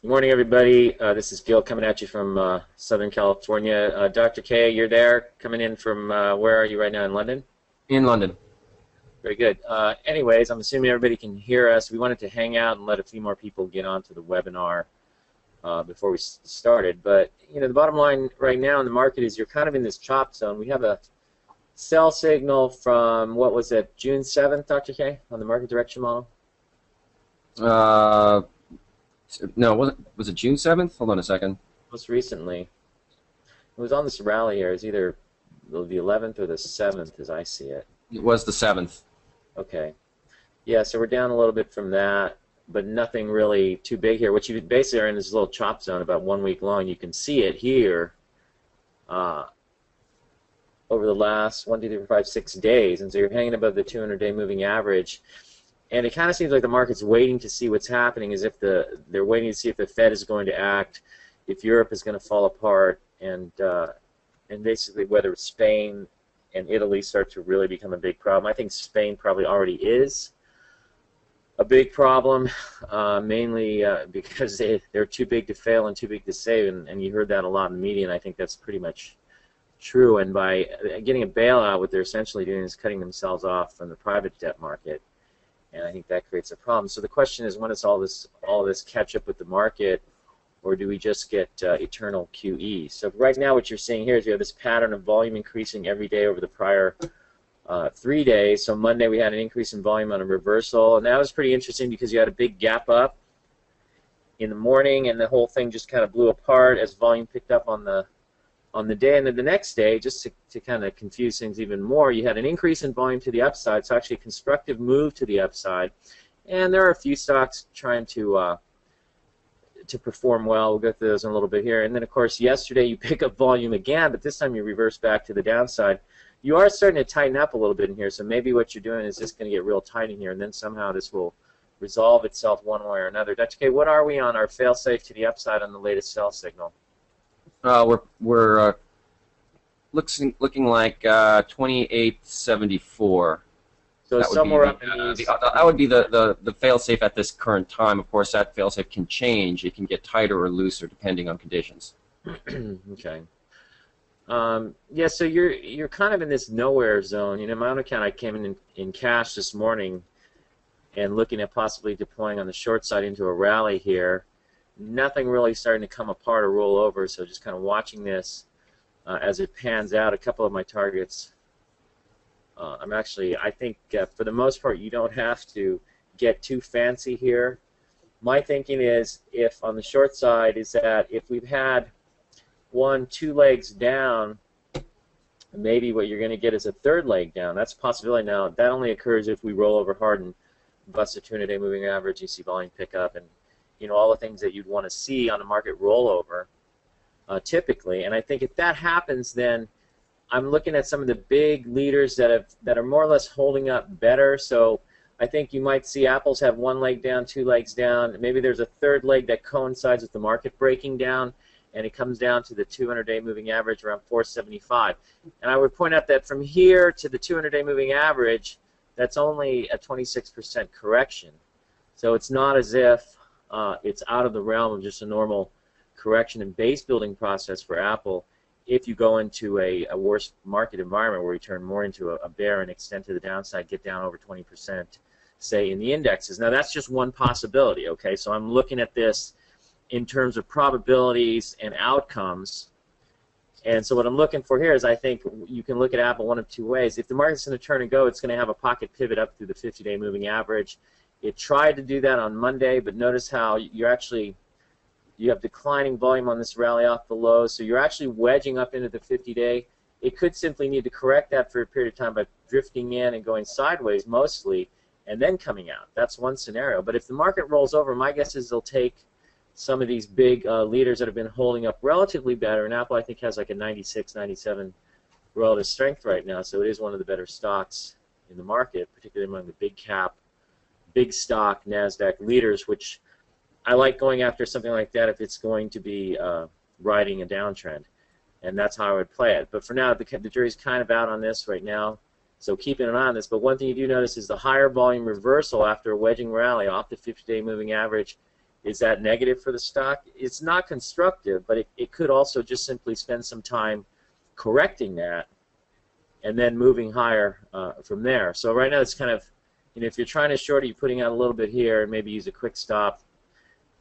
Good morning, everybody. This is Gil coming at you from Southern California. Dr. K, you're there, coming in from where are you right now, in London? In London. Very good. Anyways, I'm assuming everybody can hear us. We wanted to hang out and let a few more people get onto the webinar before we started. But, you know, the bottom line right now in the market is you're kind of in this chop zone. We have a sell signal from, what was it, June 7th, Dr. K, on the market direction model? Uh, no, was it June 7th? Hold on a second. Most recently. It was on this rally here. It's either the 11th or the 7th as I see it. It was the 7th. Okay. Yeah, so we're down a little bit from that, but nothing really too big here. What you basically are in this little chop zone about 1 week long. You can see it here over the last 1, 2, 3, 4, 5, 6 days, and so you're hanging above the 200-day moving average. And it kind of seems like the market's waiting to see what's happening, as if they're waiting to see if the Fed is going to act, if Europe is going to fall apart, and basically whether Spain and Italy start to really become a big problem. I think Spain probably already is a big problem, mainly because they're too big to fail and too big to save, and you heard that a lot in the media, and I think that's pretty much true. And by getting a bailout, what they're essentially doing is cutting themselves off from the private debt market, and I think that creates a problem. So the question is, when does all this catch up with the market, or do we just get eternal QE? So right now what you're seeing here is you have this pattern of volume increasing every day over the prior 3 days. So Monday we had an increase in volume on a reversal, and that was pretty interesting because you had a big gap up in the morning, and the whole thing just kind of blew apart as volume picked up on the day. And then the next day, just to kind of confuse things even more, you had an increase in volume to the upside, so actually a constructive move to the upside. And there are a few stocks trying to perform well. We'll go through those in a little bit here. And then, of course, yesterday you pick up volume again, but this time you reverse back to the downside. You are starting to tighten up a little bit in here, so maybe what you're doing is just going to get real tight in here, and then somehow this will resolve itself one way or another. Dr. K, what are we on our fail-safe to the upside on the latest sell signal? We're looking like 2874. So That would somewhere be up in these. that would be the fail-safe at this current time. Of course, that fail-safe can change. It can get tighter or looser depending on conditions. Okay. Yeah, so you're kind of in this nowhere zone. You know, my own account, I came in cash this morning and looking at possibly deploying on the short side into a rally here. Nothing really starting to come apart or roll over, so just kind of watching this as it pans out. A couple of my targets. I think for the most part, you don't have to get too fancy here. My thinking is, if on the short side, is that if we've had 1, 2 legs down, maybe what you're going to get is a third leg down. That's a possibility. Now, that only occurs if we roll over hard and bust a 200-day moving average. You see volume pick up, and you know all the things that you'd want to see on a market rollover, typically. And I think if that happens, then I'm looking at some of the big leaders that are more or less holding up better. So I think you might see Apple's have 1 leg down, 2 legs down. Maybe there's a third leg that coincides with the market breaking down, and it comes down to the 200-day moving average around 475. And I would point out that from here to the 200-day moving average, that's only a 26% correction. So it's not as if it's out of the realm of just a normal correction and base building process for Apple. If you go into a worse market environment where you turn more into a bear and extend to the downside, get down over 20%, say, in the indexes. Now, that's just one possibility, okay? So I'm looking at this in terms of probabilities and outcomes. And so what I'm looking for here is, I think you can look at Apple one of two ways. If the market's going to turn and go, it's going to have a pocket pivot up through the 50-day moving average. It tried to do that on Monday, but notice how you have declining volume on this rally off the low, so you're actually wedging up into the 50-day. It could simply need to correct that for a period of time by drifting in and going sideways mostly, and then coming out. That's one scenario. But if the market rolls over, my guess is they'll take some of these big leaders that have been holding up relatively better, and Apple, I think, has like a 96, 97 relative strength right now, so it is one of the better stocks in the market, particularly among the big cap, big stock, NASDAQ leaders, which I like going after something like that if it's going to be riding a downtrend, and that's how I would play it. But for now, the jury's kind of out on this right now, so keeping an eye on this. But one thing you do notice is the higher volume reversal after a wedging rally off the 50-day moving average Is that negative for the stock? It's not constructive, but it could also just simply spend some time correcting that and then moving higher from there. So right now it's kind of, if you're trying to short it, you're putting out a little bit here and maybe use a quick stop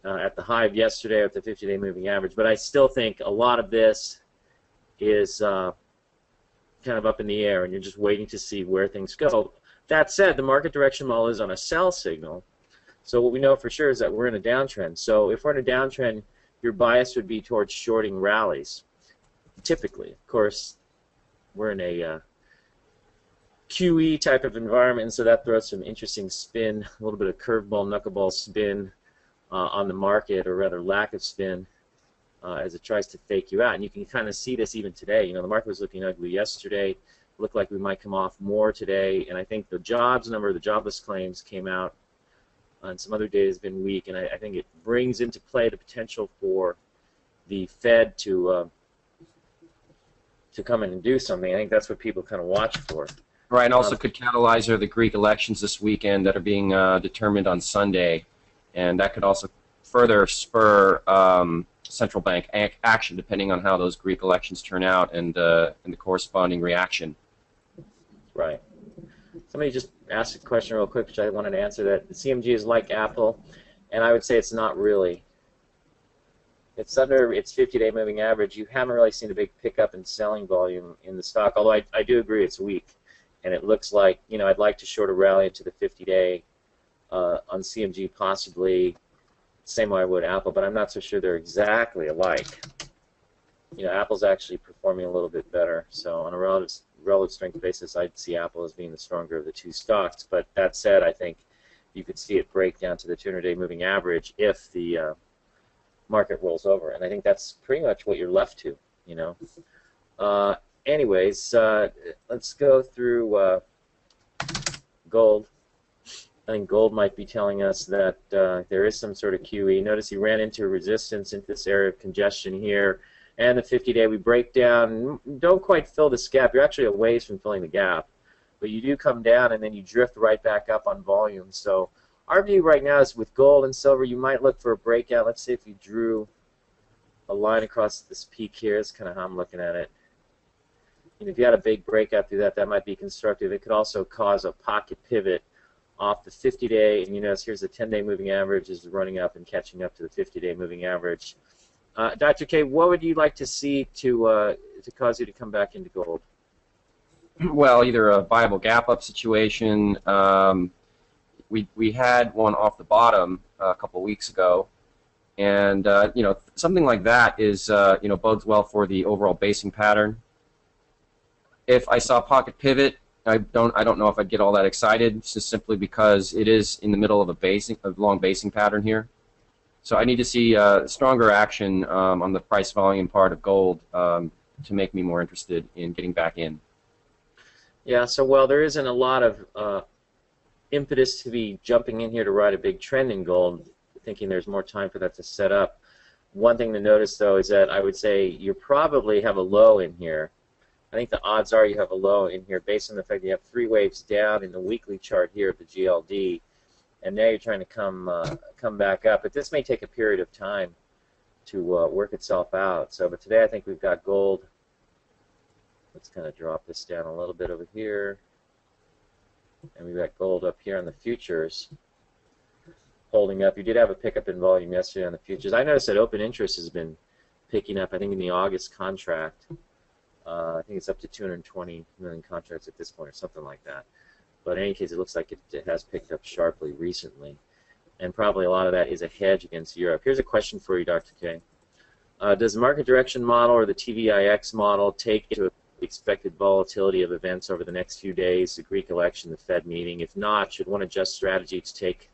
at the high of yesterday at the 50-day moving average. But I still think a lot of this is kind of up in the air, and you're just waiting to see where things go. That said, the market direction model is on a sell signal. So what we know for sure is that we're in a downtrend. So if we're in a downtrend, your bias would be towards shorting rallies, typically. Of course, we're in a QE type of environment, so that throws some interesting spin, a little bit of curveball, knuckleball spin on the market, or rather lack of spin, as it tries to fake you out. And you can kind of see this even today. The market was looking ugly yesterday. Looked like we might come off more today, and I think the jobs number, the jobless claims came out, and some other data has been weak, and I think it brings into play the potential for the Fed to come in and do something. I think that's what people kind of watch for. Right, and also could catalyze the Greek elections this weekend that are being determined on Sunday, and that could also further spur central bank action depending on how those Greek elections turn out and the corresponding reaction. Right. Somebody just asked a question real quick, which I wanted to answer. That the CMG is like Apple, and I would say it's not really. It's under its 50-day moving average. You haven't really seen a big pickup in selling volume in the stock, although I do agree it's weak. And it looks like, I'd like to short a rally into the 50-day on CMG, possibly same way I would Apple, but I'm not so sure they're exactly alike. Apple's actually performing a little bit better. So on a relative strength basis, I'd see Apple as being the stronger of the two stocks. But that said, I think you could see it break down to the 200-day moving average if the market rolls over. And I think that's pretty much what you're left to, Anyways, let's go through gold. I think gold might be telling us that there is some sort of QE. Notice you ran into resistance into this area of congestion here. And the 50-day we break down, don't quite fill this gap. You're actually a ways from filling the gap. But you do come down and then you drift right back up on volume. So our view right now is with gold and silver, you might look for a breakout. Let's see if you drew a line across this peak here. That's kind of how I'm looking at it. If you had a big breakout through that, that might be constructive. It could also cause a pocket pivot off the 50-day, and you notice here's the 10-day moving average is running up and catching up to the 50-day moving average. Dr. K, what would you like to see to cause you to come back into gold? Well, either a viable gap-up situation. We had one off the bottom a couple weeks ago, and something like that is bodes well for the overall basing pattern. If I saw a pocket pivot, I don't know if I'd get all that excited, just simply because it is in the middle of a long basing pattern here. So I need to see stronger action on the price volume part of gold to make me more interested in getting back in. Yeah, so while there isn't a lot of impetus to be jumping in here to ride a big trend in gold, thinking there's more time for that to set up, one thing to notice though is that I would say you probably have a low in here. I think the odds are you have a low in here based on the fact that you have 3 waves down in the weekly chart here at the GLD, and now you're trying to come back up. But this may take a period of time to work itself out. So, but today I think we've got gold. Let's kind of drop this down a little bit over here, and we've got gold up here on the futures, holding up. You did have a pickup in volume yesterday on the futures. I noticed that open interest has been picking up. I think in the August contract. I think it's up to 220 million contracts at this point or something like that. But in any case, it looks like it has picked up sharply recently. And probably a lot of that is a hedge against Europe. Here's a question for you, Dr. K. Does the market direction model or the TVIX model take into the expected volatility of events over the next few days, the Greek election, the Fed meeting? If not, should one adjust strategy to take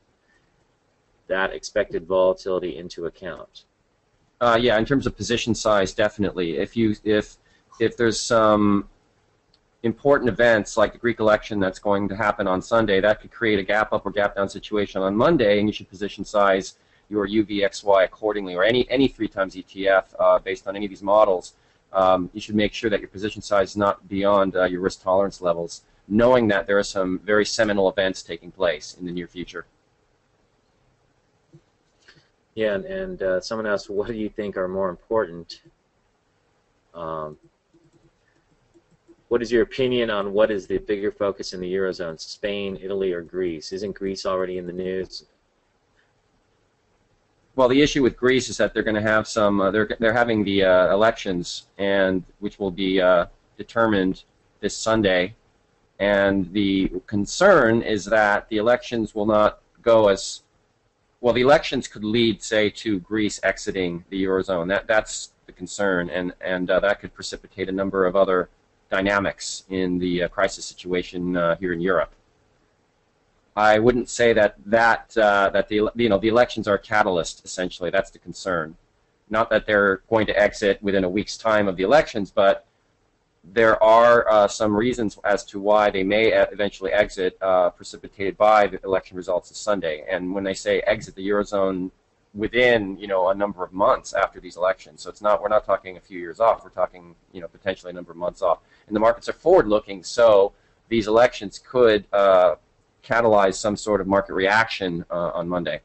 that expected volatility into account? Yeah, in terms of position size, definitely. If there's some important events like the Greek election that's going to happen on Sunday, that could create a gap up or gap down situation on Monday, and you should position size your UVXY accordingly, or any 3 times ETF based on any of these models. You should make sure that your position size is not beyond your risk tolerance levels, knowing that there are some very seminal events taking place in the near future. Yeah, and someone asked, what do you think are more important? Um, what is your opinion on what is the bigger focus in the Eurozone, Spain, Italy, or Greece? Isn't Greece already in the news? Well, the issue with Greece is that they're going to have some. They're having the elections, and which will be determined this Sunday. And the concern is that the elections will not go as well. The elections could lead, say, to Greece exiting the Eurozone. That's the concern, and that could precipitate a number of other dynamics in the crisis situation here in Europe. I wouldn't say that the elections are a catalyst. Essentially, that's the concern. Not that they're going to exit within a week's time of the elections, but there are some reasons as to why they may eventually exit, precipitated by the election results this Sunday. And when they say exit the Eurozone within, a number of months after these elections, so we're not talking a few years off. We're talking, potentially a number of months off. And the markets are forward-looking, so these elections could catalyze some sort of market reaction on Monday.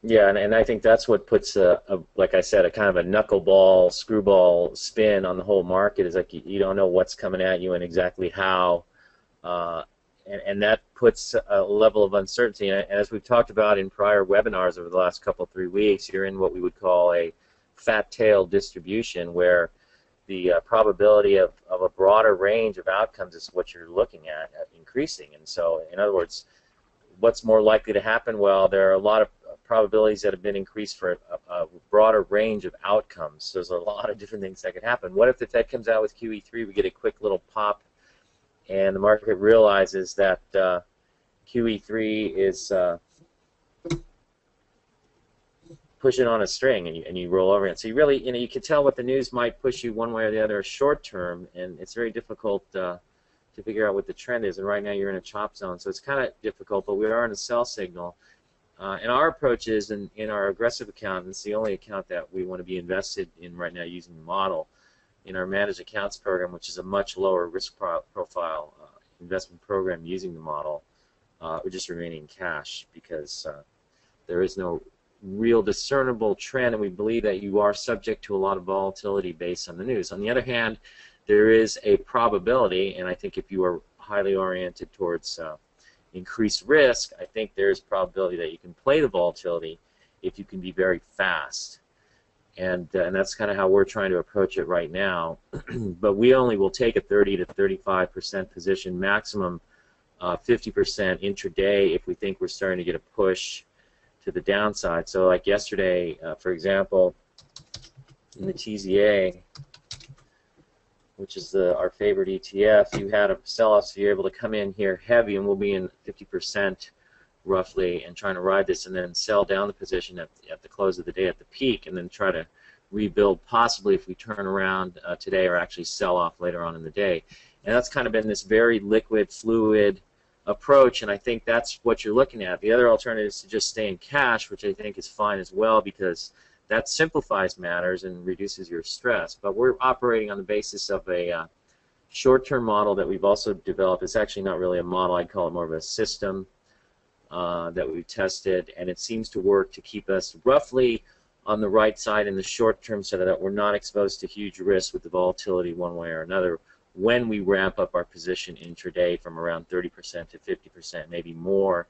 Yeah, and I think that's what puts like I said, a kind of a knuckleball, screwball spin on the whole market. Is like you don't know what's coming at you and exactly how, and that puts a level of uncertainty. And as we've talked about in prior webinars over the last 3 weeks, you're in what we would call a fat tail distribution, where the probability of a broader range of outcomes is what you're looking at increasing. And so, in other words, what's more likely to happen? Well, there are a lot of probabilities that have been increased for a broader range of outcomes. So there's a lot of different things that could happen. What if the Fed comes out with QE3, we get a quick little pop, and the market realizes that QE3 is pushing on a string, and you roll over it. So you really, you can tell what the news might push you one way or the other short term, and it's very difficult to figure out what the trend is. And right now you're in a chop zone, so it's kind of difficult, but we are in a sell signal. And our approach is in our aggressive account, and it's the only account that we want to be invested in right now using the model, in our managed accounts program, which is a much lower risk profile investment program using the model. We're just remaining cash because there is no real discernible trend, and we believe that you are subject to a lot of volatility based on the news. On the other hand, there is a probability, and I think if you are highly oriented towards increased risk, I think there's probability that you can play the volatility if you can be very fast. And that's kind of how we're trying to approach it right now. But we only will take a 30 to 35% position, maximum 50% intraday if we think we're starting to get a push to the downside. So like yesterday, for example, in the TZA, which is our favorite ETF, you had a sell-off, so you're able to come in here heavy, and we'll be in 50% roughly, and trying to ride this, and then sell down the position at the close of the day at the peak, and then try to rebuild possibly if we turn around today, or actually sell off later on in the day. And that's kind of been this very liquid, fluid approach, and I think that's what you're looking at. The other alternative is to just stay in cash, which I think is fine as well, because that simplifies matters and reduces your stress. But we're operating on the basis of a short-term model that we've also developed. It's actually not really a model. I'd call it more of a system that we've tested, and it seems to work to keep us roughly on the right side in the short term so that we're not exposed to huge risks with the volatility one way or another when we ramp up our position intraday from around 30% to 50%, maybe more,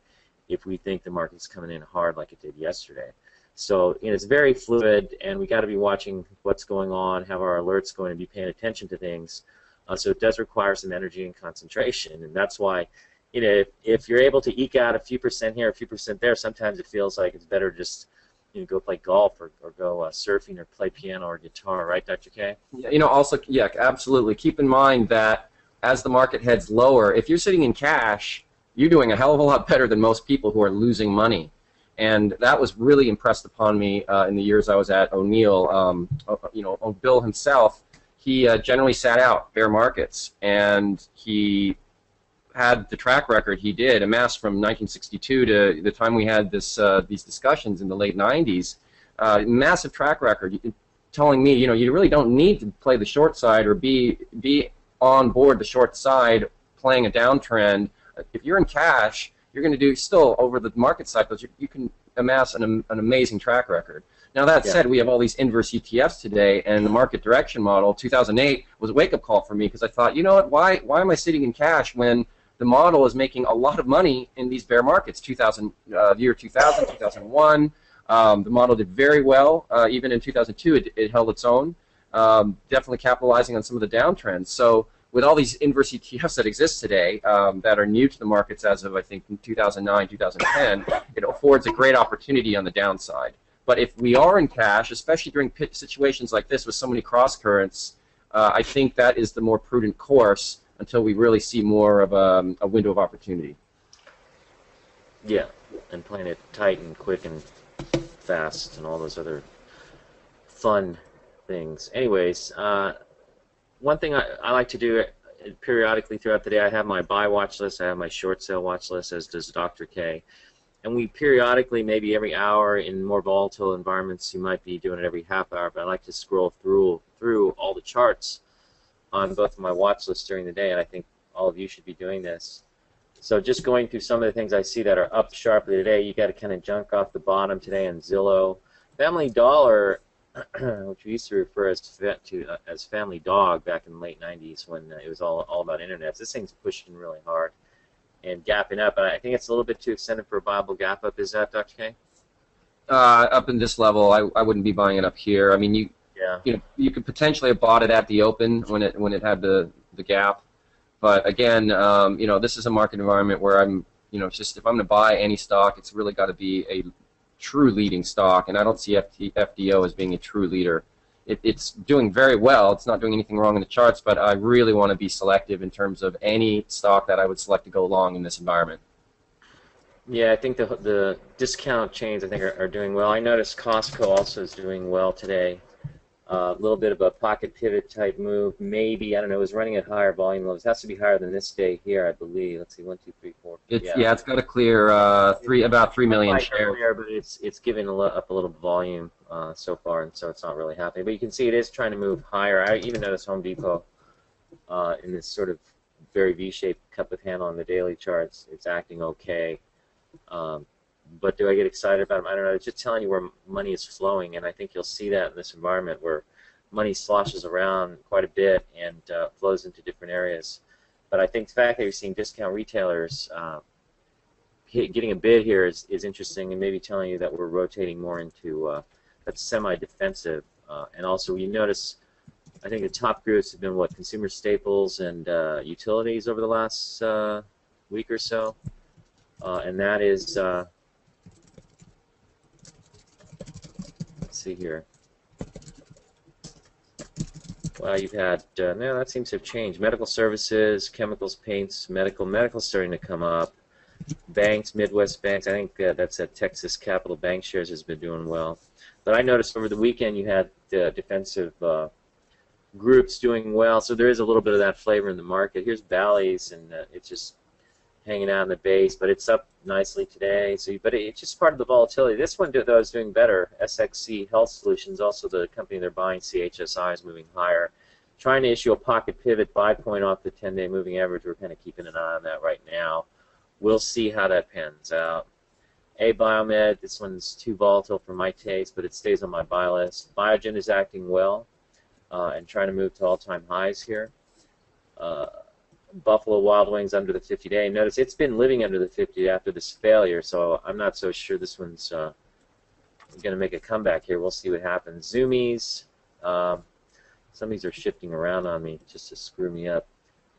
if we think the market's coming in hard like it did yesterday. So it's very fluid, and we got to be watching what's going on, have our alerts going, and be paying attention to things. So it does require some energy and concentration, and that's why, if you're able to eke out a few percent here, a few percent there, sometimes it feels like it's better just go play golf or go surfing or play piano or guitar, right, Dr. K? Also, yeah, absolutely. Keep in mind that as the market heads lower, if you're sitting in cash, you're doing a hell of a lot better than most people who are losing money. And that was really impressed upon me in the years I was at O'Neill. Bill himself, he generally sat out bear markets, and he had the track record he did amassed from 1962 to the time we had these discussions in the late 90s. Massive track record, telling me, you really don't need to play the short side or be on board the short side playing a downtrend. If you're in cash, you're going to do still over the market cycles. You can amass an amazing track record. Now that said, we have all these inverse ETFs today, and the market direction model, 2008, was a wake-up call for me because I thought, you know what, why am I sitting in cash when the model is making a lot of money in these bear markets? Year 2000, 2001, the model did very well. Even in 2002, it held its own, definitely capitalizing on some of the downtrends. So with all these inverse ETFs that exist today that are new to the markets as of, I think, 2009, 2010, it affords a great opportunity on the downside. But if we are in cash, especially during situations like this with so many cross currents, I think that is the more prudent course until we really see more of a window of opportunity. Yeah, and playing it tight and quick and fast and all those other fun things. Anyways, one thing I like to do periodically throughout the day, I have my buy watch list, I have my short sale watch list, as does Dr. K. And we periodically, maybe every hour, in more volatile environments, you might be doing it every half hour, but I like to scroll through all the charts on both of my watch lists during the day, and I think all of you should be doing this. So just going through some of the things I see that are up sharply today, you got to kind of junk off the bottom today on Zillow. Family Dollar, which we used to refer as Family Dog back in the late 90s when it was all about internet. This thing's pushing really hard and gapping up, and I think it's a little bit too extended for a viable gap up. Is that, Dr. K? Up in this level, I wouldn't be buying it up here. I mean, you could potentially have bought it at the open when it had the gap, but again, this is a market environment where it's just if I'm going to buy any stock, it's really got to be a true leading stock, and I don't see FDO as being a true leader. It's doing very well. It's not doing anything wrong in the charts, but I really want to be selective in terms of any stock that I would select to go long in this environment. Yeah, I think the discount chains, I think, are doing well. I noticed Costco also is doing well today. A little bit of a pocket pivot type move, maybe. I don't know. It was running at higher volume levels. It has to be higher than this day here, I believe. Let's see, 1, 2, 3, 4. It's got to clear about 3 million shares. Clear, but it's giving up a little volume so far, and so it's not really happening. But you can see it is trying to move higher. I even noticed Home Depot in this sort of very V-shaped cup of handle on the daily charts. It's acting okay. But do I get excited about them? I don't know. It's just telling you where money is flowing, and I think you'll see that in this environment where money sloshes around quite a bit and flows into different areas. But I think the fact that you're seeing discount retailers getting a bid here is interesting, and maybe telling you that we're rotating more into that's semi-defensive. And also, you notice, I think the top groups have been consumer staples and utilities over the last week or so, and that is. See here. Well, you've had no, that seems to have changed. Medical services, chemicals, paints, medical's starting to come up. Banks, Midwest banks. I think that's at Texas Capital Bank shares has been doing well. But I noticed over the weekend you had defensive groups doing well. So there is a little bit of that flavor in the market. Here's Bally's, and it's just hanging out in the base, but it's up nicely today. But it's just part of the volatility. This one, though, is doing better. SXC Health Solutions, also the company they're buying, CHSI, is moving higher. Trying to issue a pocket pivot buy point off the 10-day moving average. We're kind of keeping an eye on that right now. We'll see how that pans out. Biomed, this one's too volatile for my taste, but it stays on my buy list. Biogen is acting well and trying to move to all-time highs here. Buffalo Wild Wings under the 50-day. Notice it's been living under the 50 after this failure, so I'm not so sure this one's going to make a comeback here. We'll see what happens. Zoomies, some of these are shifting around on me just to screw me up.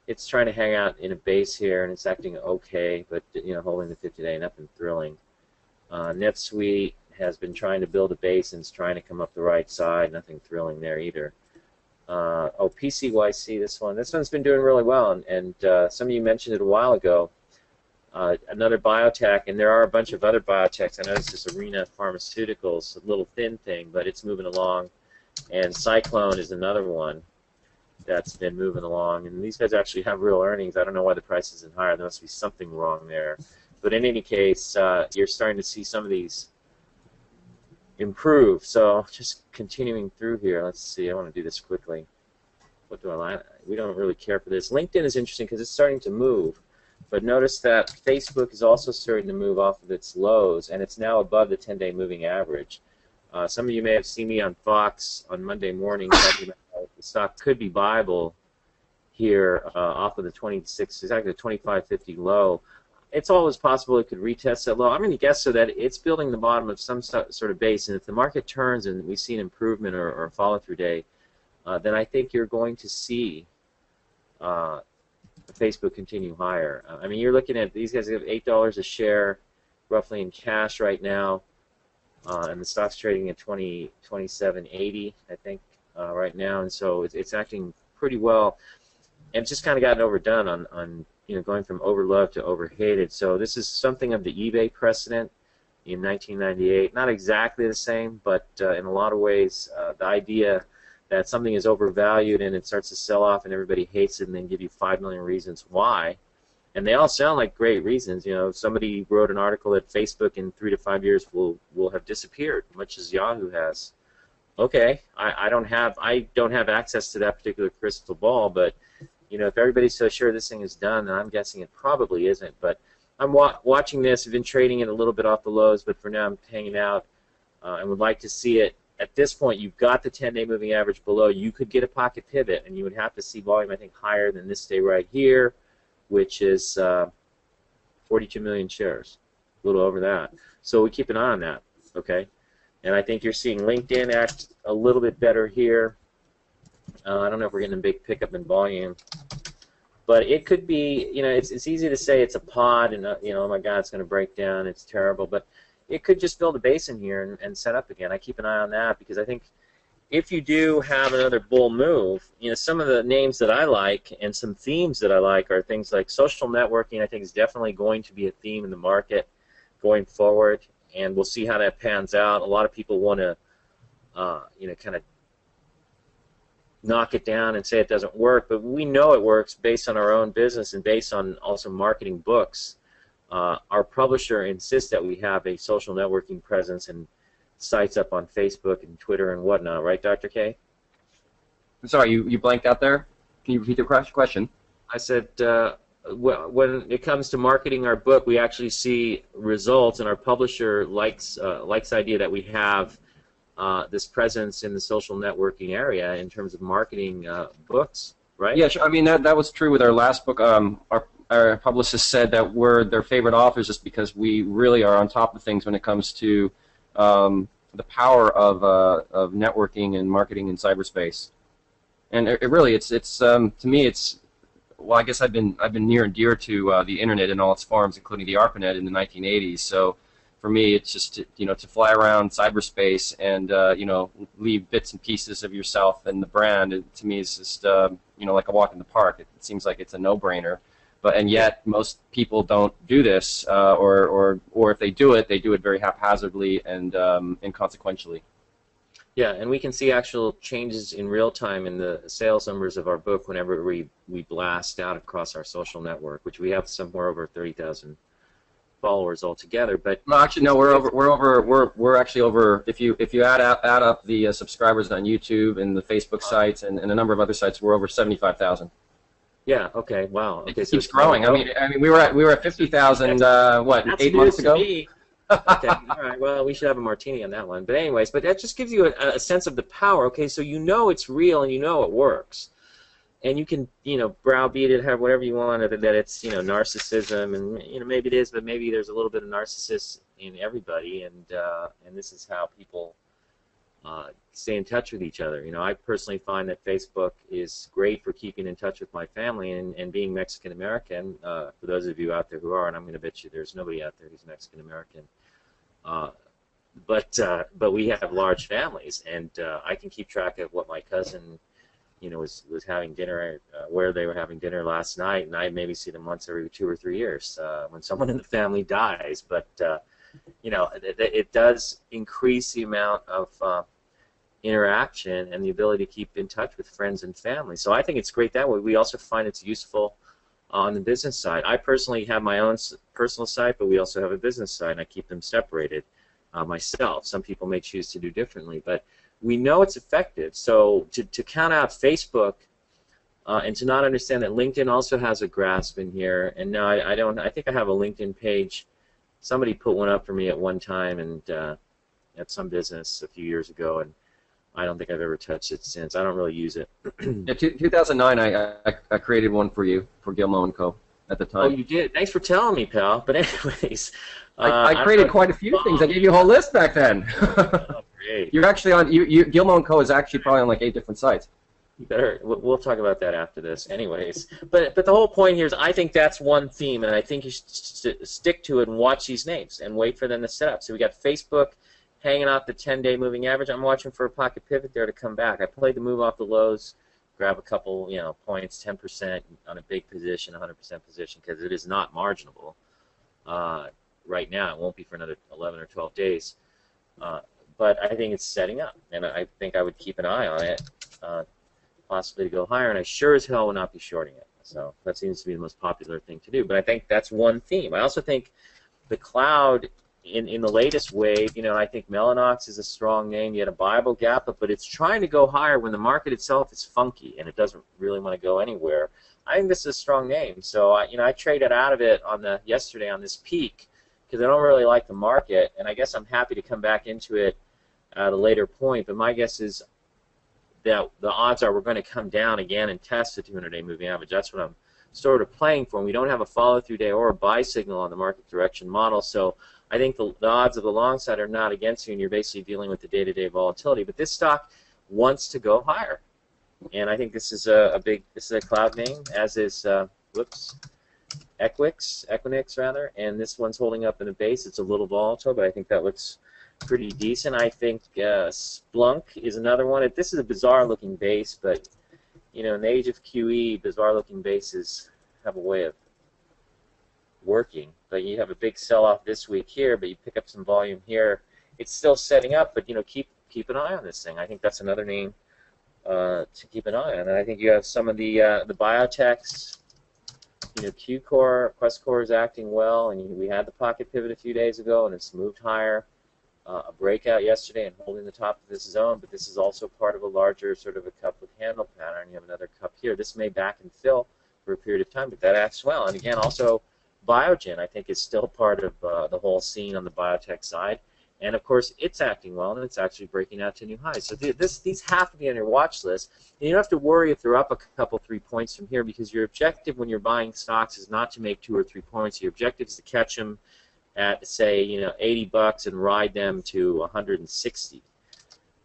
It's trying to hang out in a base here, and it's acting okay, but holding the 50-day, nothing thrilling. NetSuite has been trying to build a base and is trying to come up the right side. Nothing thrilling there either. PCYC, this one's been doing really well, and some of you mentioned it a while ago. Another biotech, and there are a bunch of other biotechs. I noticed this Arena Pharmaceuticals, a little thin thing, but it's moving along. And Cyclone is another one that's been moving along. And these guys actually have real earnings. I don't know why the price isn't higher. There must be something wrong there. But in any case, you're starting to see some of these improve. So just continuing through here. Let's see. I want to do this quickly. What do I like? We don't really care for this. LinkedIn is interesting because it's starting to move. But notice that Facebook is also starting to move off of its lows, and it's now above the 10-day moving average. Some of you may have seen me on Fox on Monday morning talking about how the stock could be viable here off of the 26, exactly the 25.50 low. It's always possible it could retest that low. I'm going to guess so that it's building the bottom of some sort of base, and if the market turns and we see an improvement or a follow-through day, then I think you're going to see Facebook continue higher. I mean, you're looking at these guys have $8 a share, roughly in cash right now, and the stock's trading at 27.80, I think, right now, and so it's acting pretty well, and it's just kind of gotten overdone on going from overloved to overhated. So this is something of the eBay precedent in 1998. Not exactly the same, but in a lot of ways, the idea that something is overvalued and it starts to sell off and everybody hates it and then give you 5 million reasons why. And they all sound like great reasons. Somebody wrote an article that Facebook in 3 to 5 years will have disappeared, much as Yahoo has. Okay, I don't have access to that particular crystal ball, but if everybody's so sure this thing is done, then I'm guessing it probably isn't. But I'm watching this. I've been trading it a little bit off the lows, but for now I'm hanging out and would like to see it. At this point, you've got the 10-day moving average below. You could get a pocket pivot, and you would have to see volume, I think, higher than this day right here, which is 42 million shares, a little over that. So we keep an eye on that, okay? And I think you're seeing LinkedIn act a little bit better here. I don't know if we're getting a big pickup in volume, but it could be. It's easy to say it's a pod, and oh my God, it's going to break down. It's terrible, but it could just build a base in here and set up again. I keep an eye on that because I think if you do have another bull move, some of the names that I like and some themes that I like are things like social networking. I think is definitely going to be a theme in the market going forward, and we'll see how that pans out. A lot of people want to, kind of knock it down and say it doesn't work, but we know it works based on our own business and based on also marketing books. Our publisher insists that we have a social networking presence and sites up on Facebook and Twitter and whatnot, right, Dr. K? I'm sorry, you blanked out there. Can you repeat the question? I said when it comes to marketing our book, we actually see results, and our publisher likes the idea that we have this presence in the social networking area in terms of marketing books, right? Yeah, sure. I mean that was true with our last book. Our publicist said that we're their favorite authors just because we really are on top of things when it comes to the power of networking and marketing in cyberspace. And it really, it's to me, well, I guess I've been near and dear to the internet in all its forms, including the ARPANET in the 1980s. So for me, it's just to fly around cyberspace and leave bits and pieces of yourself and the brand. To me, it's just like a walk in the park. It seems like it's a no-brainer. And yet most people don't do this, or if they do it very haphazardly and inconsequentially. Yeah, and we can see actual changes in real time in the sales numbers of our book whenever we blast out across our social network, which we have somewhere over 30,000 followers altogether. But no, actually, no, we're actually over. If you add up the subscribers on YouTube and the Facebook sites and a number of other sites, we're over 75,000. Yeah. Okay. Wow. Okay. It keeps growing. I mean, we were at 50,000. What, 8 months ago? Okay. All right. Well, we should have a martini on that one. But anyways, that just gives you a sense of the power. Okay. So it's real and it works, and you can browbeat it, have whatever you want, that it's narcissism, and maybe it is, but maybe there's a little bit of narcissism in everybody, and this is how people stay in touch with each other. I personally find that Facebook is great for keeping in touch with my family and being Mexican American. For those of you out there who are, and I'm going to bet you there's nobody out there who's Mexican American. But we have large families, and I can keep track of what my cousin, was having dinner, where they were having dinner last night, and I maybe see them once every 2 or 3 years when someone in the family dies. But it does increase the amount of interaction and the ability to keep in touch with friends and family. So I think it's great that way. We also find it's useful on the business side. I personally have my own personal site, but we also have a business side, and I keep them separated myself. Some people may choose to do differently, but we know it's effective. So to count out Facebook and to not understand that LinkedIn also has a grasp in here. And no, I don't. I think I have a LinkedIn page. Somebody put one up for me at one time, and at some business a few years ago, and I don't think I've ever touched it since. I don't really use it. Yeah, 2009, I created one for you for Gilmo and Co. at the time. Oh, you did? Thanks for telling me, pal. But anyways, I created quite a few things. I gave you a whole list back then. Oh, great. You're actually on. Gilmo and Co. is actually probably on like 8 different sites. You better. We'll talk about that after this, anyways. But the whole point here is, I think that's one theme, and I think you should stick to it and watch these names and wait for them to set up. So we got Facebook hanging off the 10-day moving average. I'm watching for a pocket pivot there to come back. I played the move off the lows, grab a couple, points, 10% on a big position, 100% position, because it is not marginable right now. It won't be for another 11 or 12 days. But I think it's setting up, and I think I would keep an eye on it, possibly to go higher, and I sure as hell will not be shorting it. So that seems to be the most popular thing to do. But I think that's one theme. I also think the cloud in the latest wave, I think Mellanox is a strong name. You had a Bible gap up, but it's trying to go higher when the market itself is funky and it doesn't really want to go anywhere. I think this is a strong name. So I traded out of it yesterday on this peak because I don't really like the market, and I guess I'm happy to come back into it at a later point. But my guess is that the odds are we're going to come down again and test the 200-day moving average. That's what I'm sort of playing for. And we don't have a follow-through day or a buy signal on the market direction model, so I think the odds of the long side are not against you, and you're basically dealing with the day-to-day volatility. But this stock wants to go higher, and I think this is this is a cloud name, as is Equinix rather, and this one's holding up in the base. It's a little volatile, but I think that looks pretty decent. I think Splunk is another one. This is a bizarre-looking base, but in the age of QE, bizarre-looking bases have a way of working. But you have a big sell-off this week here, but you pick up some volume here. It's still setting up, but keep an eye on this thing. I think that's another name to keep an eye on. And I think you have some of the biotechs. Q-Core, Questcore is acting well, and we had the pocket pivot a few days ago, and it's moved higher. A breakout yesterday and holding the top of this zone, but this is also part of a larger sort of a cup with handle pattern. You have another cup here. This may back and fill for a period of time, but that acts well. And again, also Biogen, I think, is still part of the whole scene on the biotech side. And of course, it's acting well, and it's actually breaking out to new highs. So these have to be on your watch list. And you don't have to worry if they're up a couple, 3 points from here, because your objective when you're buying stocks is not to make 2 or 3 points. Your objective is to catch them at, say, $80 and ride them to 160.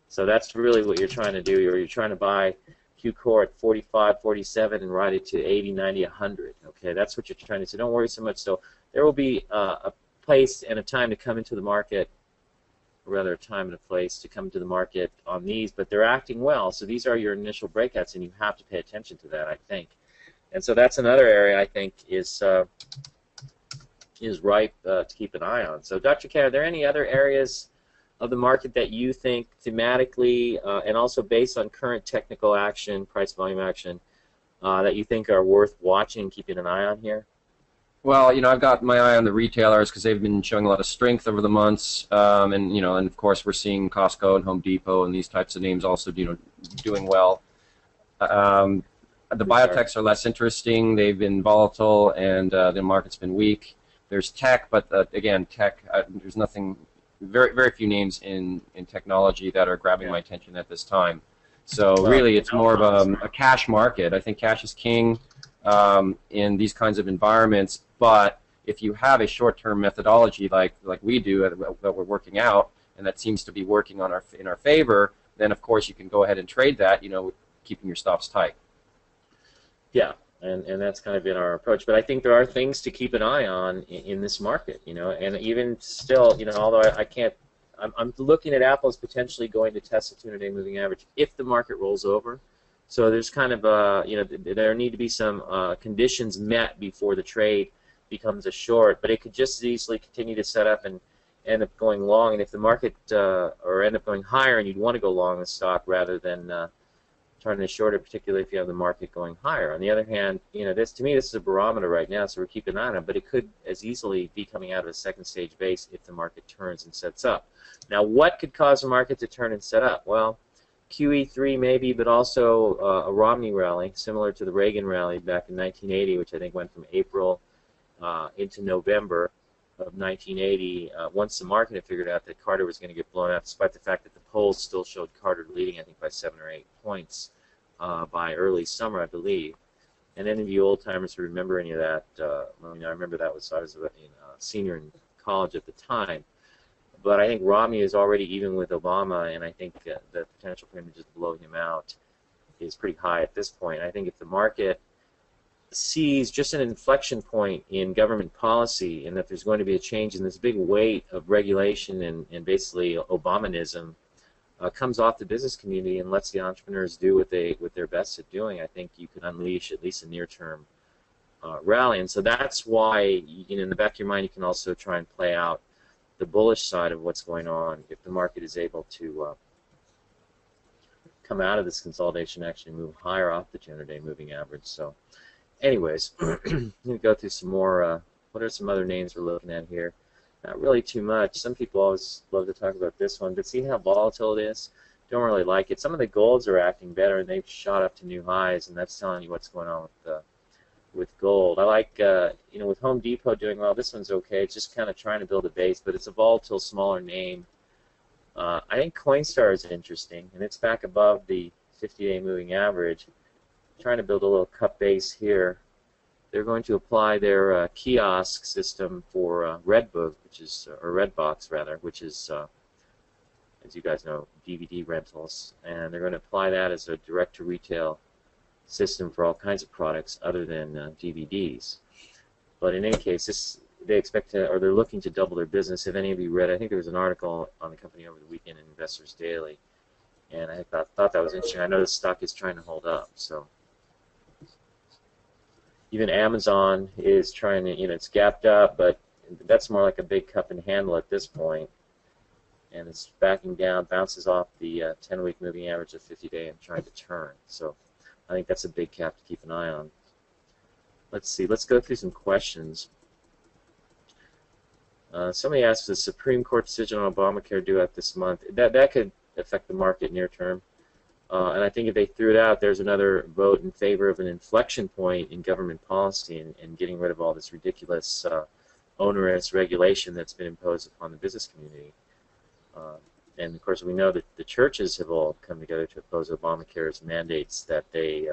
So that's really what you're trying to do. You're trying to buy Q-Core at 45, 47 and ride it to 80, 90, 100. Okay, that's what you're trying to do. So don't worry so much. So there will be a place and a time to come into the market, or rather a time and a place to come to the market on these, but they're acting well. So these are your initial breakouts, and you have to pay attention to that, I think. And so that's another area I think is ripe to keep an eye on. So, Dr. K, are there any other areas of the market that you think thematically and also based on current technical action, price volume action, that you think are worth watching and keeping an eye on here? Well, I've got my eye on the retailers because they've been showing a lot of strength over the months, and of course we're seeing Costco and Home Depot and these types of names also, doing well. The biotechs are less interesting. They've been volatile, and the market's been weak. There's tech, but again, tech. There's nothing. Very, very few names in technology that are grabbing my attention at this time. So really, it's more of a cash market. I think cash is king in these kinds of environments. But if you have a short-term methodology like we do that we're working out, and that seems to be working in our favor, then of course you can go ahead and trade that. Keeping your stops tight. Yeah. And that's kind of been our approach. But I think there are things to keep an eye on in this market, and even still, although I can't, I'm looking at Apple as potentially going to test the 200-day moving average if the market rolls over. So there's kind of there need to be some conditions met before the trade becomes a short, but it could just as easily continue to set up and end up going long. And if the market or end up going higher, and you'd want to go long the stock rather than turning it shorter, particularly if you have the market going higher. On the other hand, this is a barometer right now, so we're keeping an eye on it, but it could as easily be coming out of a second stage base if the market turns and sets up. Now, what could cause the market to turn and set up? Well, QE3 maybe, but also a Romney rally, similar to the Reagan rally back in 1980, which I think went from April into November of 1980, once the market had figured out that Carter was going to get blown out, despite the fact that the polls still showed Carter leading, I think, by 7 or 8 points by early summer, I believe. And any of you old-timers who remember any of that, I remember that was, I was a senior in college at the time. But I think Romney is already even with Obama, and I think the potential for him to just blow him out is pretty high at this point. I think if the market sees just an inflection point in government policy and that there's going to be a change in this big weight of regulation and basically Obamanism comes off the business community and lets the entrepreneurs do what they're best at doing, I think you could unleash at least a near-term rally. And so that's why, in the back of your mind, you can also try and play out the bullish side of what's going on if the market is able to come out of this consolidation, actually move higher off the 200-day moving average. So anyways, let me go through some more. What are some other names we're looking at here? Not really too much. Some people always love to talk about this one, but see how volatile it is? Don't really like it. Some of the golds are acting better, and they've shot up to new highs, and that's telling you what's going on with gold. I like, with Home Depot doing well, this one's okay. It's just kind of trying to build a base, but it's a volatile, smaller name. I think Coinstar is interesting, and it's back above the 50-day moving average. Trying to build a little cup base here. They're going to apply their kiosk system for Redbook, or Redbox rather, which is, as you guys know, DVD rentals, and they're going to apply that as a direct-to-retail system for all kinds of products other than DVDs. But in any case, they expect to, or they're looking to double their business. If any of you read, I think there was an article on the company over the weekend in Investors Daily, and I thought that was interesting. I know the stock is trying to hold up, so. Even Amazon is trying to, it's gapped up, but that's more like a big cup and handle at this point. And it's backing down, bounces off the 10-week moving average of 50-day and trying to turn. So I think that's a big cap to keep an eye on. Let's see. Let's go through some questions. Somebody asked, the Supreme Court decision on Obamacare due out this month. That could affect the market near term. And I think if they threw it out, there's another vote in favor of an inflection point in government policy and getting rid of all this ridiculous onerous regulation that's been imposed upon the business community. And, of course, we know that the churches have all come together to oppose Obamacare's mandates that they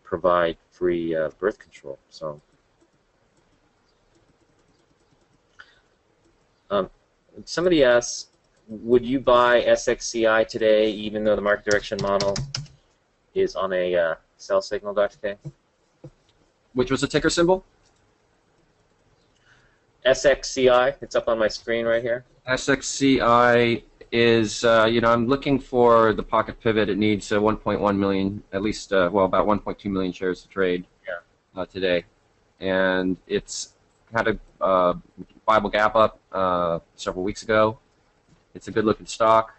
provide free birth control. So, somebody asks, would you buy SXCI today, even though the market direction model is on a sell signal, Dr. K? Which was the ticker symbol? SXCI. It's up on my screen right here. SXCI is, I'm looking for the pocket pivot. It needs 1.1 million, at least, about 1.2 million shares to trade today. And it's had a Bible gap up several weeks ago. It's a good-looking stock.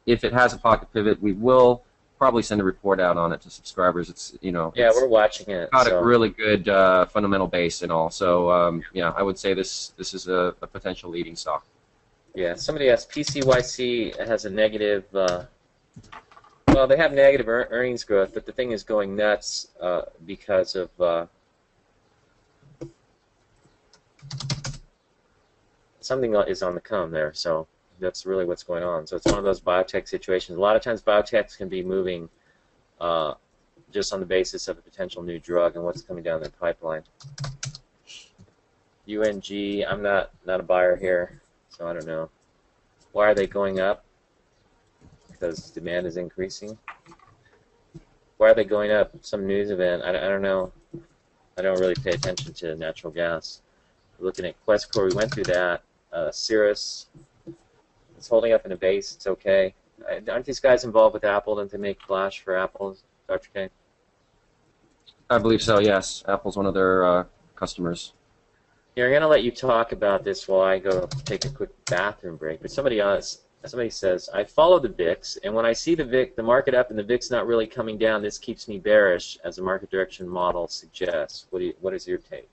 If it has a pocket pivot, we will probably send a report out on it to subscribers. It's we're watching it. Got a really good fundamental base and all. So I would say this is a potential leading stock. Yeah. Somebody asked, PCYC has a negative. Well, they have negative earnings growth, but the thing is going nuts because of. Something is on the come there, so that's really what's going on. So it's one of those biotech situations. A lot of times biotechs can be moving just on the basis of a potential new drug and what's coming down their pipeline. UNG, I'm not a buyer here, so I don't know. Why are they going up? Because demand is increasing. Why are they going up? Some news event. I don't know. I don't really pay attention to natural gas. We're looking at Questcor. We went through that. Cirrus, it's holding up in a base. It's okay. Aren't these guys involved with Apple? Don't they make flash for Apple, Dr. K? I believe so, yes. Apple's one of their customers. Yeah, I'm going to let you talk about this while I go take a quick bathroom break. But somebody says, I follow the VIX, and when I see the market up and the VIX not really coming down, this keeps me bearish, as the market direction model suggests. What is your take?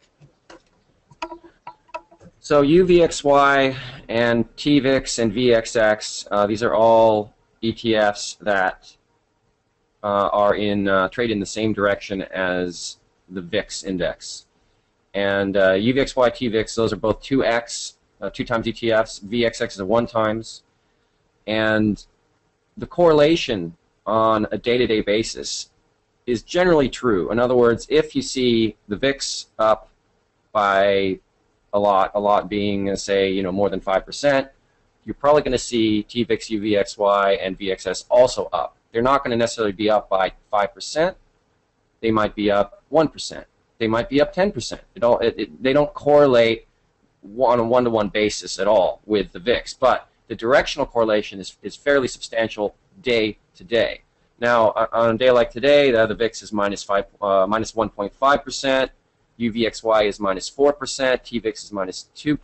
So UVXY and TVIX and VXX, these are all ETFs that are in trade in the same direction as the VIX index. And UVXY, TVIX, those are both 2x, 2 times ETFs. VXX is a 1 times. And the correlation on a day-to-day basis is generally true. In other words, if you see the VIX up by a lot being, say, more than 5%, you're probably going to see TVIX, UVXY, and VXS also up. They're not going to necessarily be up by 5%. They might be up 1%. They might be up 10%. They don't correlate on a one-to-one basis at all with the VIX, but the directional correlation is fairly substantial day to day. Now, on a day like today, the VIX is minus 1.5%, UVXY is minus 4%, TVIX is minus 2%,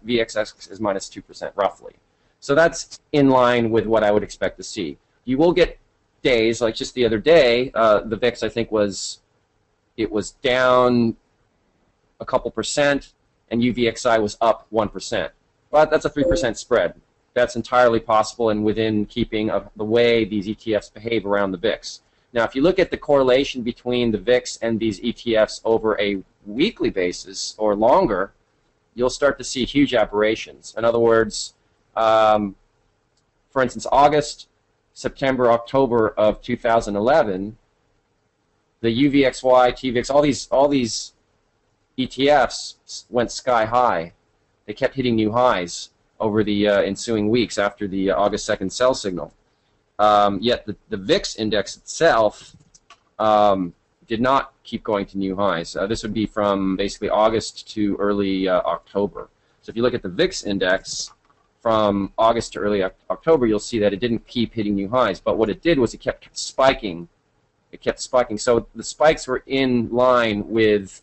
VXX is minus 2%, roughly. So that's in line with what I would expect to see. You will get days, like just the other day, the VIX, I think, was down a couple percent, and UVXI was up 1%. But that's a 3% spread. That's entirely possible and within keeping of the way these ETFs behave around the VIX. Now, if you look at the correlation between the VIX and these ETFs over a weekly basis or longer, you'll start to see huge aberrations. In other words, for instance, August, September, October of 2011, the UVXY, TVIX, all these ETFs went sky high. They kept hitting new highs over the ensuing weeks after the August 2nd sell signal. Yet the VIX index itself did not keep going to new highs. This would be from basically August to early October. So if you look at the VIX index from August to early October, you'll see that it didn't keep hitting new highs. But what it did was it kept spiking. It kept spiking. So the spikes were in line with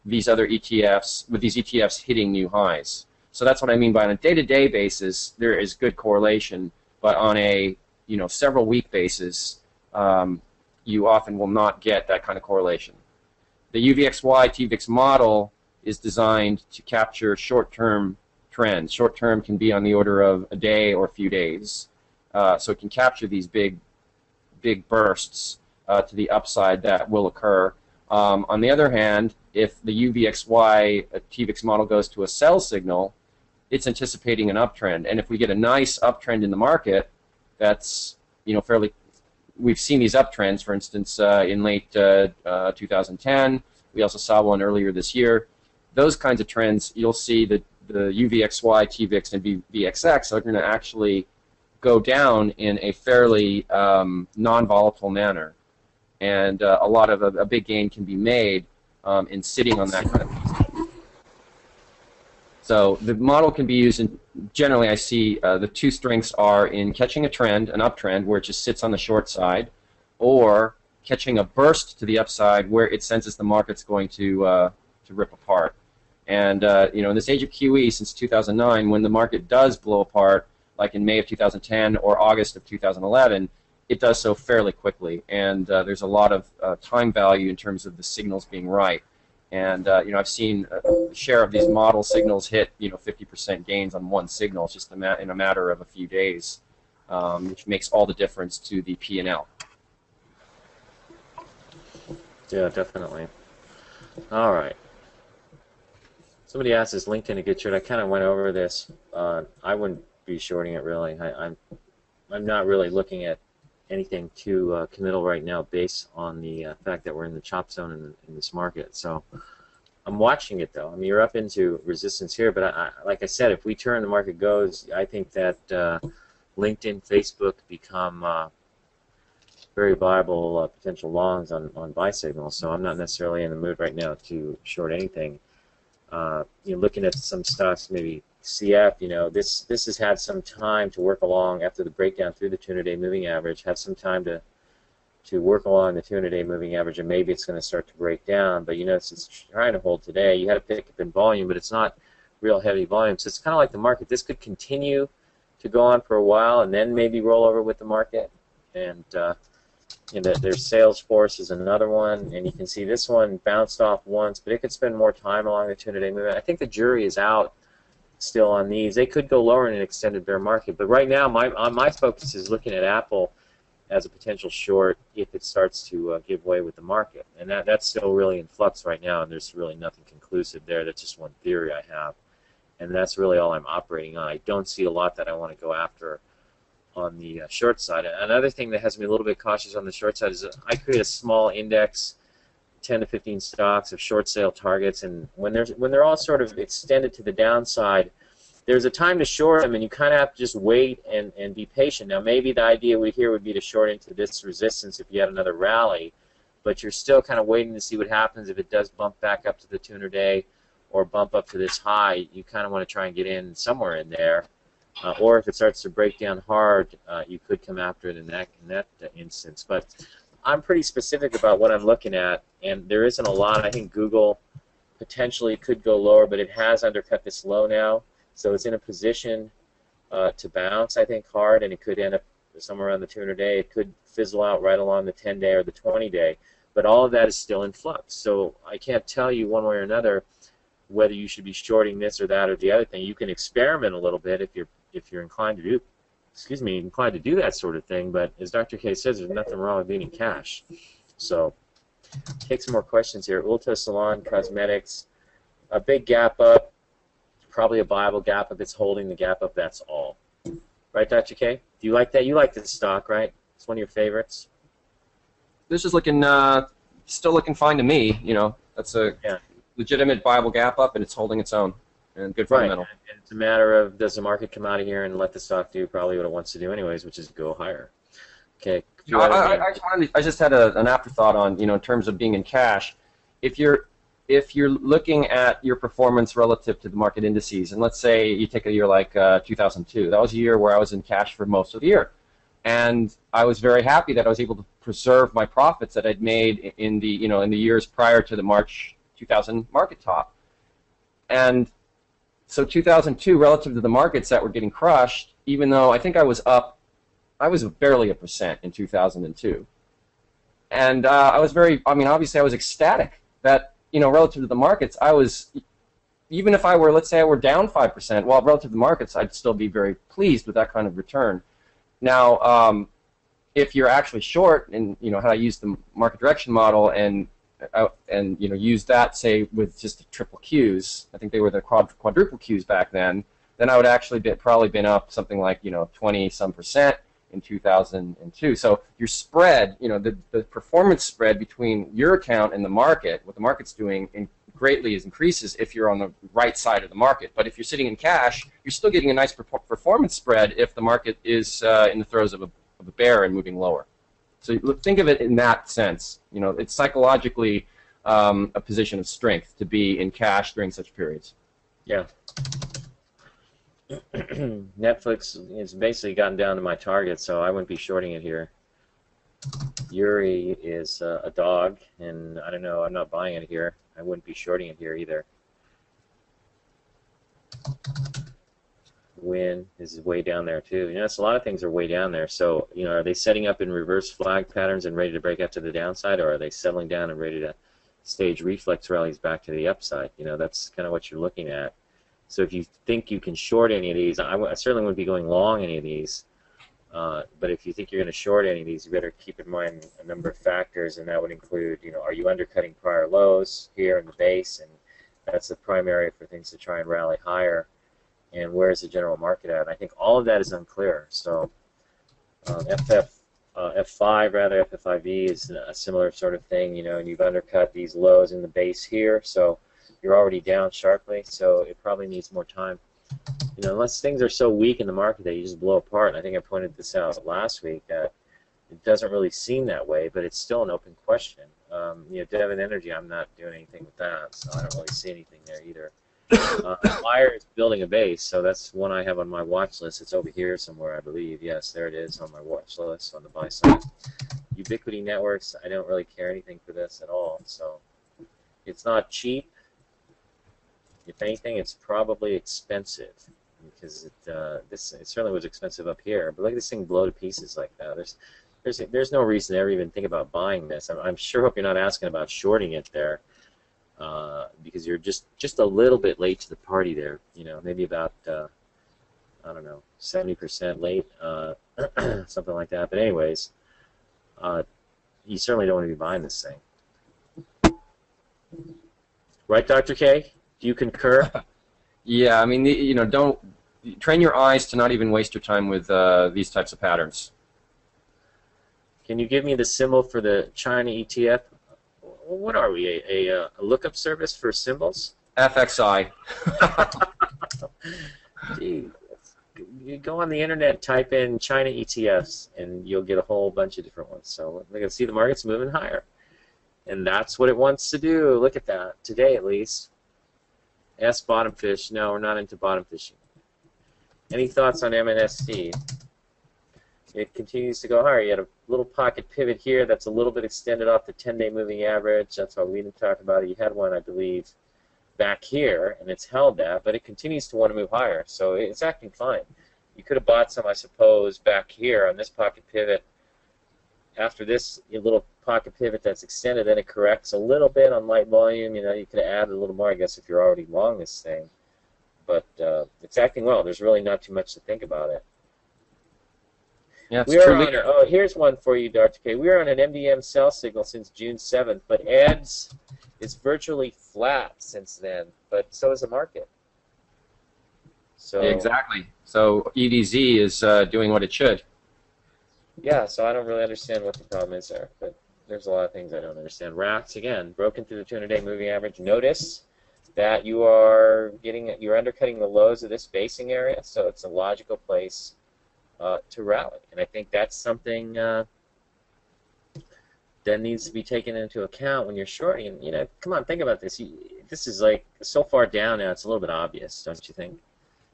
these other ETFs, with these ETFs hitting new highs. So that's what I mean by on a day-to-day basis, there is good correlation, but on a several week basis, you often will not get that kind of correlation. The UVXY TVIX model is designed to capture short-term trends. Short-term can be on the order of a day or a few days, so it can capture these big bursts to the upside that will occur. On the other hand, if the UVXY TVIX model goes to a sell signal, it's anticipating an uptrend. And if we get a nice uptrend in the market, that's fairly. We've seen these uptrends, for instance, in late 2010. We also saw one earlier this year. Those kinds of trends, you'll see that the UVXY, TVIX, and VXX are going to actually go down in a fairly non-volatile manner. And a big gain can be made in sitting on that kind of piece. So the model can be used in, generally I see the two strengths are in catching a trend, an uptrend, where it just sits on the short side, or catching a burst to the upside where it senses the market's going to rip apart. And in this age of QE since 2009, when the market does blow apart, like in May of 2010 or August of 2011, it does so fairly quickly, and there's a lot of time value in terms of the signals being right. And I've seen a share of these model signals hit 50% gains on one signal just in a matter of a few days, which makes all the difference to the P&L. Yeah, definitely. All right. Somebody asked, is LinkedIn a good short? I kind of went over this. I wouldn't be shorting it really. I'm not really looking at anything too committal right now based on the fact that we're in the chop zone in this market. So I'm watching it though. I mean, you're up into resistance here, but like I said, if we turn the market goes, I think that LinkedIn, Facebook become very viable potential longs on buy signals. So I'm not necessarily in the mood right now to short anything. Looking at some stocks, maybe CF, this has had some time to work along after the breakdown through the 200-day moving average, have some time to work along the 200-day moving average, and maybe it's going to start to break down. But it's trying to hold today. You had a pick up in volume, but it's not real heavy volume. So it's kind of like the market. This could continue to go on for a while and then maybe roll over with the market. And there's Salesforce is another one, and you can see this one bounced off once, but it could spend more time along the 200-day movement. I think the jury is out still on these. They could go lower in an extended bear market, but right now my focus is looking at Apple as a potential short if it starts to give way with the market, and that's still really in flux right now, and there's really nothing conclusive there. That's just one theory I have, and that's really all I'm operating on. I don't see a lot that I want to go after on the short side. Another thing that has me a little bit cautious on the short side is I create a small index, 10 to 15 stocks of short sale targets, and when they're all sort of extended to the downside, there's a time to short them, and you kind of have to just wait and be patient. Now, maybe the idea here would be to short into this resistance if you had another rally, but you're still kind of waiting to see what happens if it does bump back up to the 200-day or bump up to this high. You kind of want to try and get in somewhere in there, or if it starts to break down hard, you could come after it in that instance. But I'm pretty specific about what I'm looking at, and there isn't a lot. I think Google potentially could go lower, but it has undercut this low now. So it's in a position to bounce, I think, hard, and it could end up somewhere around the 200-day. It could fizzle out right along the 10-day or the 20-day. But all of that is still in flux. So I can't tell you one way or another whether you should be shorting this or that or the other thing. You can experiment a little bit if you're inclined to do that sort of thing. But as Dr. K says, there's nothing wrong with being in cash. So take some more questions here. Ulta Salon Cosmetics, a big gap up. Probably a viable gap. If it's holding the gap up, that's all. Right, Dr. K? Do you like that? You like this stock, right? It's one of your favorites. This is looking still looking fine to me. You know, that's a legitimate viable gap up, and it's holding its own and good fundamental. Right. And it's a matter of, does the market come out of here and let the stock do probably what it wants to do anyways, which is go higher. Okay. I just had an afterthought on, in terms of being in cash. If you're looking at your performance relative to the market indices, and let's say you take a year like 2002, that was a year where I was in cash for most of the year, and I was very happy that I was able to preserve my profits that I'd made in the in the years prior to the March 2000 market top. And so 2002, relative to the markets that were getting crushed, even though I think I was up, I was barely 1% in 2002, and I was obviously I was ecstatic that, relative to the markets, I was, even if I were, let's say I were down 5%, well, relative to the markets, I'd still be very pleased with that kind of return. Now, if you're actually short, and how I use the market direction model and use that, say, with just the triple Qs, I think they were the quadruple Qs back then I would actually probably been up something like 20-some% in 2002. So your spread, the performance spread between your account and the market, what the market's doing, greatly increases if you're on the right side of the market. But if you're sitting in cash, you're still getting a nice performance spread if the market is in the throes of a bear and moving lower. So think of it in that sense. It's psychologically a position of strength to be in cash during such periods. Yeah. Netflix has basically gotten down to my target, so I wouldn't be shorting it here. Yuri is a dog, and I don't know, I'm not buying it here. I wouldn't be shorting it here either. Win is way down there too. A lot of things are way down there. So, are they setting up in reverse flag patterns and ready to break out to the downside, or are they settling down and ready to stage reflex rallies back to the upside? That's kind of what you're looking at. So if you think you can short any of these, I certainly wouldn't be going long any of these. But if you think you're going to short any of these, you better keep in mind a number of factors, and that would include, are you undercutting prior lows here in the base, and that's the primary for things to try and rally higher, and where is the general market at? And I think all of that is unclear. So F5, rather, FFIV is a similar sort of thing, and you've undercut these lows in the base here, so you're already down sharply, so it probably needs more time. Unless things are so weak in the market that you just blow apart. And I think I pointed this out last week. It doesn't really seem that way, but it's still an open question. Devon Energy, I'm not doing anything with that, so I don't really see anything there either. Fire is building a base, so that's one I have on my watch list. It's over here somewhere, I believe. Yes, there it is on my watch list on the buy side. Ubiquity Networks, I don't really care anything for this at all. So it's not cheap. If anything, it's probably expensive, because it certainly was expensive up here. But look at this thing blow to pieces like that. There's no reason to ever even think about buying this. I'm sure hope you're not asking about shorting it there. because you're just a little bit late to the party there. Maybe about I don't know, 70% late, something like that. But anyways, you certainly don't want to be buying this thing, right, Dr. K? Do you concur? Yeah, I mean, don't train your eyes to not even waste your time with these types of patterns. Can you give me the symbol for the China ETF? What are we, a lookup service for symbols? FXI. Gee, you go on the internet, type in China ETFs, and you'll get a whole bunch of different ones. So we can see the market's moving higher. And that's what it wants to do. Look at that, today at least. S bottom fish. No, we're not into bottom fishing. Any thoughts on MNSD? It continues to go higher. You had a little pocket pivot here that's a little bit extended off the 10-day moving average. That's why we didn't talk about it. You had one, I believe, back here, and it's held that, but it continues to want to move higher. So it's acting fine. You could have bought some, I suppose, back here on this pocket pivot. After this little pocket pivot that's extended, then it corrects a little bit on light volume. You could have added a little more, I guess, if you're already long this thing. But it's acting well. There's really not too much to think about it. Yeah, it's truly. Oh, here's one for you, Dr. K. We are on an MDM sell signal since June 7th, but EDS is virtually flat since then, but so is the market. So Exactly. So EDZ is doing what it should. yeah, so I don't really understand what the problem is there, but there's a lot of things I don't understand. RAX, again, broken through the 200-day moving average. Notice that you're undercutting the lows of this basing area, so it's a logical place to rally. And I think that's something that needs to be taken into account when you're shorting. And, come on, think about this. This is like so far down now, it's a little bit obvious, don't you think?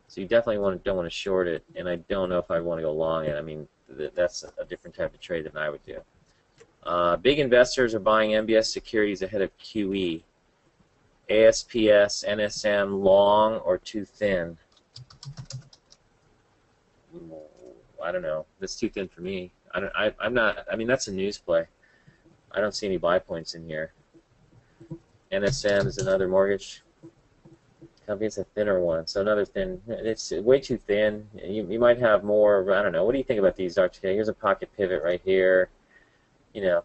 So you definitely don't want to short it, and I don't know if I want to go long it. I mean, that's a different type of trade than I would do. Big investors are buying MBS securities ahead of QE. ASPS, NSM, long or too thin? I don't know. That's too thin for me. I'm not. I mean, that's a news play. I don't see any buy points in here. NSM is another mortgage company. It's a thinner one, so another thin. It's way too thin. You might have more. I don't know. What do you think about these, Dr. K? Here's a pocket pivot right here.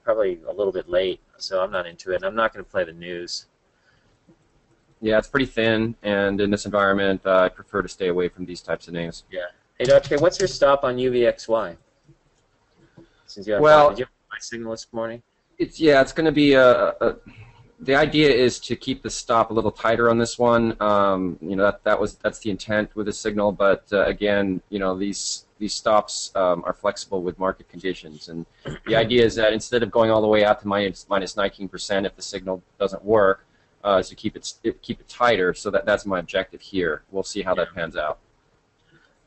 Probably a little bit late, so I'm not into it. And I'm not going to play the news. Yeah, it's pretty thin, and in this environment, I prefer to stay away from these types of names. Yeah. Hey, Dr. K, what's your stop on UVXY? Since you have did you have my signal this morning? It's going to be the idea is to keep the stop a little tighter on this one. That's the intent with the signal, but again, these stops are flexible with market conditions, and the idea is that instead of going all the way out to minus 19% if the signal doesn't work, is to keep it tighter. So that's my objective here. We'll see how that pans out.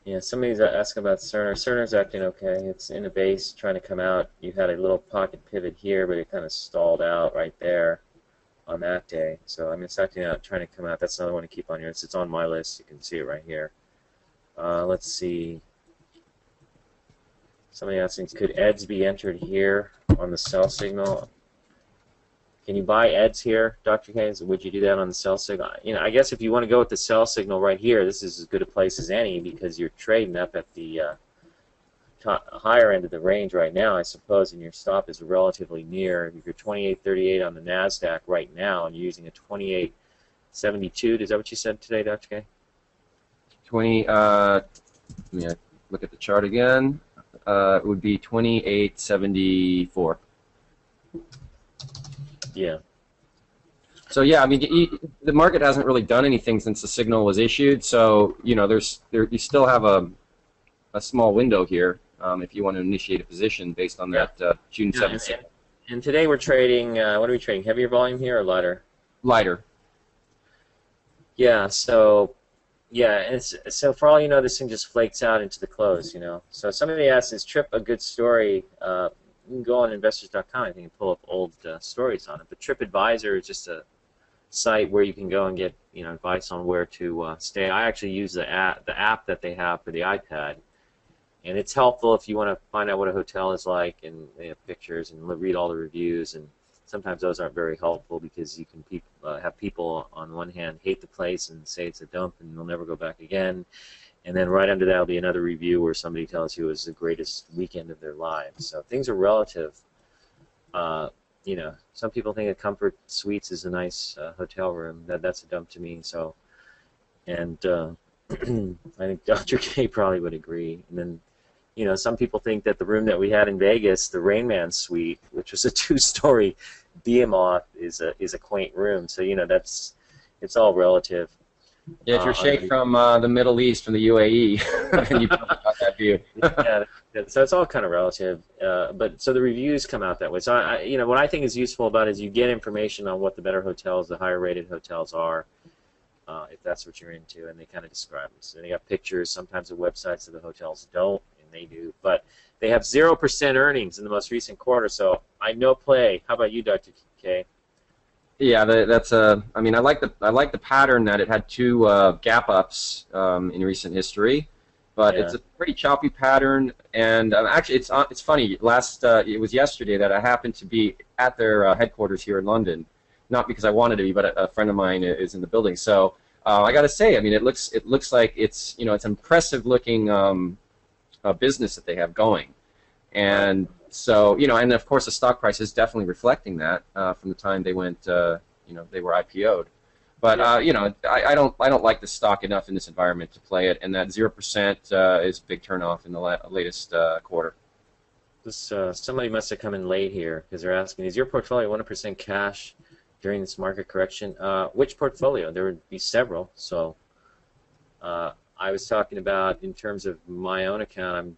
Yeah, somebody's asking about Cerner. Cerner's acting okay. It's in a base, trying to come out. You had a little pocket pivot here, but it kind of stalled out right there on that day. So I mean, it's acting out, trying to come out. That's another one to keep on your list. It's on my list. You can see it right here. Let's see. Somebody asking, could EDS be entered here on the sell signal? Can you buy EDS here, Dr. Haynes? Would you do that on the sell signal? I guess if you want to go with the sell signal right here, this is as good a place as any because you're trading up at the higher end of the range right now, I suppose, and your stop is relatively near. If you're 28.38 on the NASDAQ right now and you're using a 28.72, is that what you said today, Dr. K? Let me look at the chart again. It would be 28.74. Yeah. So yeah, I mean, the market hasn't really done anything since the signal was issued. So you still have a small window here if you want to initiate a position based on that June 7th. And today we're trading. What are we trading? Heavier volume here or lighter? Lighter. Yeah. So so for all you know, this thing just flakes out into the close. So somebody asked, is Trip a good story? You can go on investors.com, I think, and pull up old stories on it. But TripAdvisor is just a site where you can go and get advice on where to stay. I actually use the app that they have for the iPad, and it's helpful if you want to find out what a hotel is like, and they have pictures and read all the reviews. And sometimes those aren't very helpful because you can have people on one hand hate the place and say it's a dump and they'll never go back again, and then right under that will be another review where somebody tells you it was the greatest weekend of their lives. So things are relative. You know, some people think a Comfort Suites is a nice hotel room. That's a dump to me. So, and I think Dr. K probably would agree. And then, you know, some people think that the room that we had in Vegas, the Rain Man Suite, which was a 2-story Behemoth, is a quaint room. So, you know, it's all relative. Yeah, if you're Sheikh from the Middle East, from the UAE, then you probably got that view. Yeah, so it's all kind of relative. But so the reviews come out that way. So you know, what I think is useful about it is you get information on what the better hotels, the higher rated hotels are, if that's what you're into, and they kind of describe them. So they got pictures. Sometimes the websites of the hotels don't, and they do. But they have 0% earnings in the most recent quarter. So I no play. How about you, Dr. K? Yeah, that's a. I mean, I like the pattern that it had 2 gap ups in recent history, but it's a pretty choppy pattern. And actually, it's funny. It was yesterday that I happened to be at their headquarters here in London, not because I wanted to be, but a friend of mine is in the building. So I got to say, I mean, it looks like it's it's impressive looking business that they have going, and. So, and of course the stock price is definitely reflecting that from the time they went, they were IPO'd. But, I don't like the stock enough in this environment to play it, and that 0% is a big turnoff in the latest quarter. Somebody must have come in late here because they're asking, is your portfolio 100% cash during this market correction? Which portfolio? There would be several. So I was talking about in terms of my own account,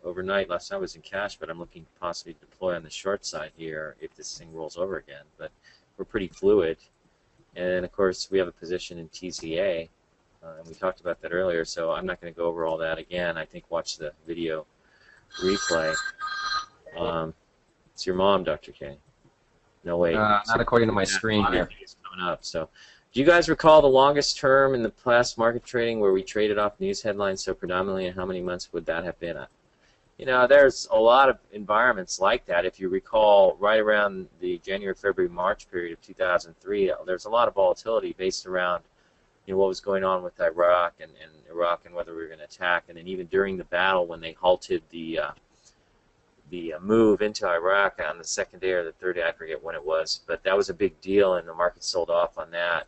overnight, last night I was in cash, but I'm looking to possibly deploy on the short side here if this thing rolls over again. But we're pretty fluid. And, of course, we have a position in TZA, and we talked about that earlier, so I'm not going to go over all that again. I think watch the video replay. It's your mom, Dr. K. No, wait. Not according to my screen here. Coming up. So, do you guys recall the longest term in the past market trading where we traded off news headlines so predominantly, and how many months would that have been? You know, there's a lot of environments like that. If you recall, right around the January, February, March period of 2003, there's a lot of volatility based around, what was going on with Iraq and whether we were going to attack. And then even during the battle, when they halted the move into Iraq on the second day or the third day, I forget when it was, but that was a big deal, and the market sold off on that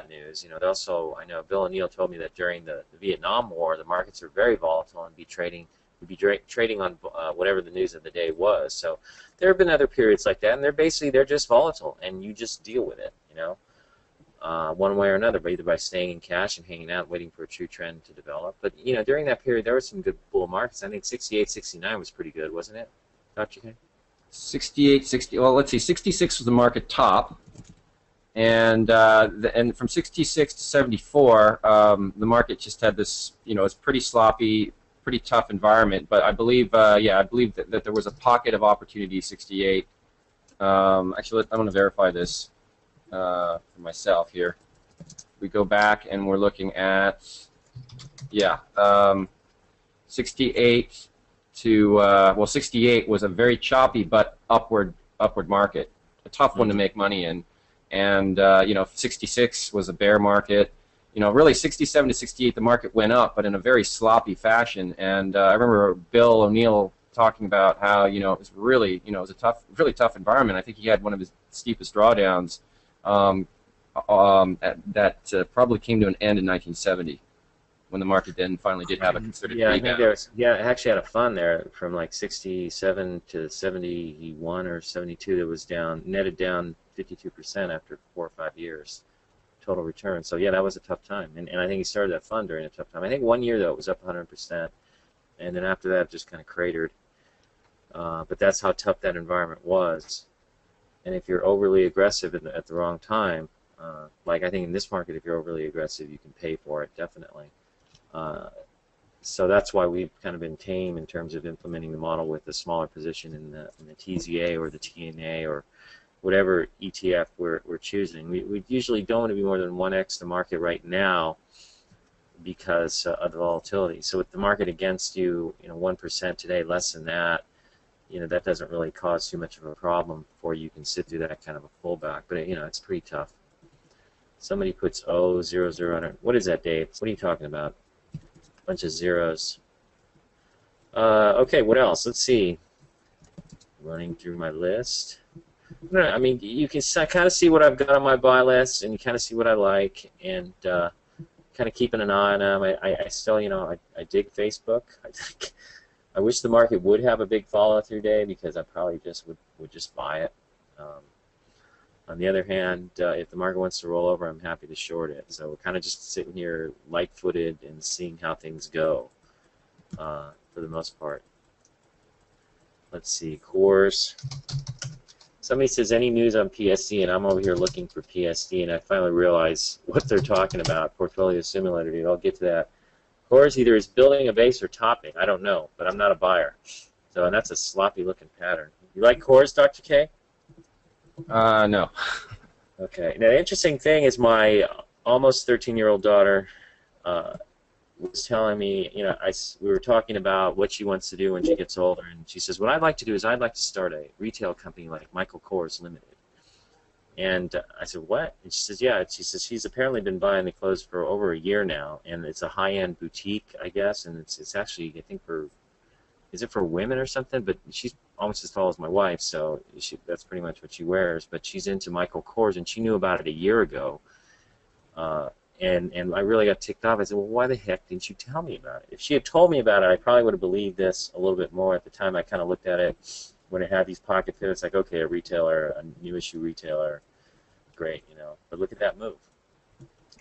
news. Also, I know Bill O'Neill told me that during the Vietnam War, the markets are very volatile and would be trading on whatever the news of the day was. So there have been other periods like that, and they're just volatile, and you just deal with it, one way or another, either by staying in cash and hanging out, waiting for a true trend to develop. But during that period, there were some good bull markets. I think 68, 69 was pretty good, wasn't it, Dr. K? 68, 60. Well, let's see. 66 was the market top, and from 66 to 74, the market just had this. It's pretty sloppy. Pretty tough environment, but I believe, I believe that there was a pocket of opportunity. 68. Actually, I'm going to verify this for myself here. We go back and we're looking at, 68 to 68 was a very choppy but upward market, a tough one to make money in, and 66 was a bear market. Really 67 to 68, the market went up, but in a very sloppy fashion. And I remember Bill O'Neill talking about how it was really it was a really tough environment. I think he had one of his steepest drawdowns that probably came to an end in 1970, when the market then finally did have a considered rebound. I think it actually had a fund there from like 67 to 71 or 72 that was netted down 52% after 4 or 5 years. Total return. So that was a tough time, and I think he started that fund during a tough time. I think 1 year though it was up 100%, and then after that it just kind of cratered. But that's how tough that environment was. And if you're overly aggressive at the wrong time, like I think in this market, if you're overly aggressive, you can pay for it definitely. So that's why we've kind of been tame in terms of implementing the model with a smaller position in the TZA or the TNA or whatever ETF we're choosing. We usually don't want to be more than 1x the market right now because of the volatility. So with the market against you, 1% today, less than that, you know, that doesn't really cause too much of a problem for you. You can sit through that kind of a pullback, but you know, it's pretty tough. Somebody puts 000 on it. What is that, Dave? What are you talking about? A bunch of zeros. Okay, what else? Let's see. Running through my list. No, I mean, you can kind of see what I've got on my buy list, and you kind of see what I like, and kind of keeping an eye on them. I still, you know, I dig Facebook. I wish the market would have a big follow-through day because I probably just would just buy it. On the other hand, if the market wants to roll over, I'm happy to short it. So we're kind of just sitting here light-footed and seeing how things go for the most part. Let's see, cores. Somebody says, any news on PSD, and I'm over here looking for PSD, and I finally realize what they're talking about, Portfolio Simulator, dude. I'll get to that. Cores either is building a base or topping. I don't know, but I'm not a buyer. So, and that's a sloppy-looking pattern. You like cores, Dr. K? No. Okay. Now, the interesting thing is my almost 13-year-old daughter was telling me, you know, we were talking about what she wants to do when she gets older, and she says, what I'd like to do is I'd like to start a retail company like Michael Kors Limited. And I said, what? And she says, yeah. She says she's apparently been buying the clothes for over a year now, and it's a high-end boutique, I guess, and it's actually, I think, is it for women or something? But she's almost as tall as my wife, so that's pretty much what she wears. But she's into Michael Kors, and she knew about it a year ago. And I really got ticked off. I said, well, why the heck didn't you tell me about it? If she had told me about it, I probably would have believed this a little bit more. At the time, I kind of looked at it when it had these pocket pivots, like, okay, a retailer, a new issue retailer, great, you know. But look at that move.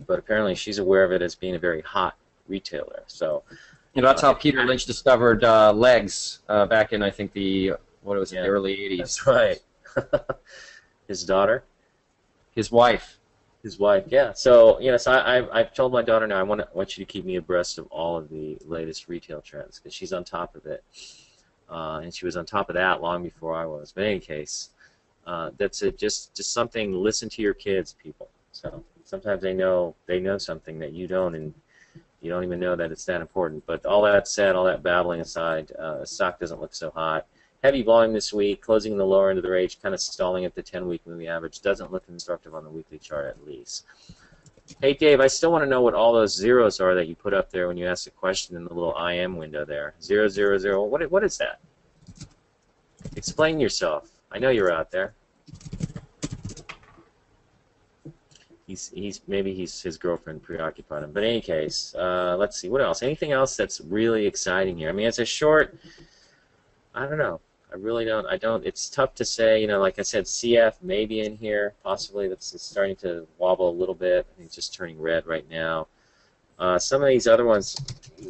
But apparently she's aware of it as being a very hot retailer. So, you know, that's how Peter Lynch discovered legs back in, I think, the early 80s. That's right. His daughter? His wife. His wife, yeah. So, you know, so I've told my daughter now I want you to keep me abreast of all of the latest retail trends because she's on top of it. And she was on top of that long before I was. But in any case, that's it. Just something. Listen to your kids, people. So sometimes they know something that you don't, and you don't even know that it's that important. But all that said, all that babbling aside, stock doesn't look so hot. Heavy volume this week, closing in the lower end of the range, kind of stalling at the 10-week moving average. Doesn't look instructive on the weekly chart at least. Hey, Dave, I still want to know what all those zeros are that you put up there when you asked a question in the little IM window there. 000. What is that? Explain yourself. I know you're out there. Maybe his girlfriend preoccupied him. But in any case, let's see. What else? Anything else that's really exciting here? I mean, it's a short. I don't know. I really don't. It's tough to say. You know, like I said, CF maybe in here, possibly. It's starting to wobble a little bit. I think it's just turning red right now. Some of these other ones,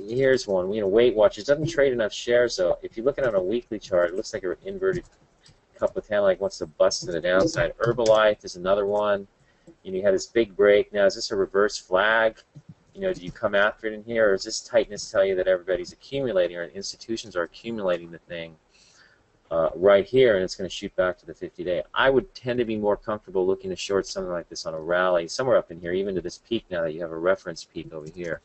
here's one. You know, Weight Watchers doesn't trade enough shares, though. If you look at it on a weekly chart, it looks like an inverted cup with hand, like wants to bust to the downside. Herbalife is another one. You know, you had this big break. Now, is this a reverse flag? You know, do you come after it in here, or does this tightness tell you that everybody's accumulating, or institutions are accumulating the thing right here, and it's going to shoot back to the 50-day? I would tend to be more comfortable looking to short something like this on a rally, somewhere up in here, even to this peak now that you have a reference peak over here.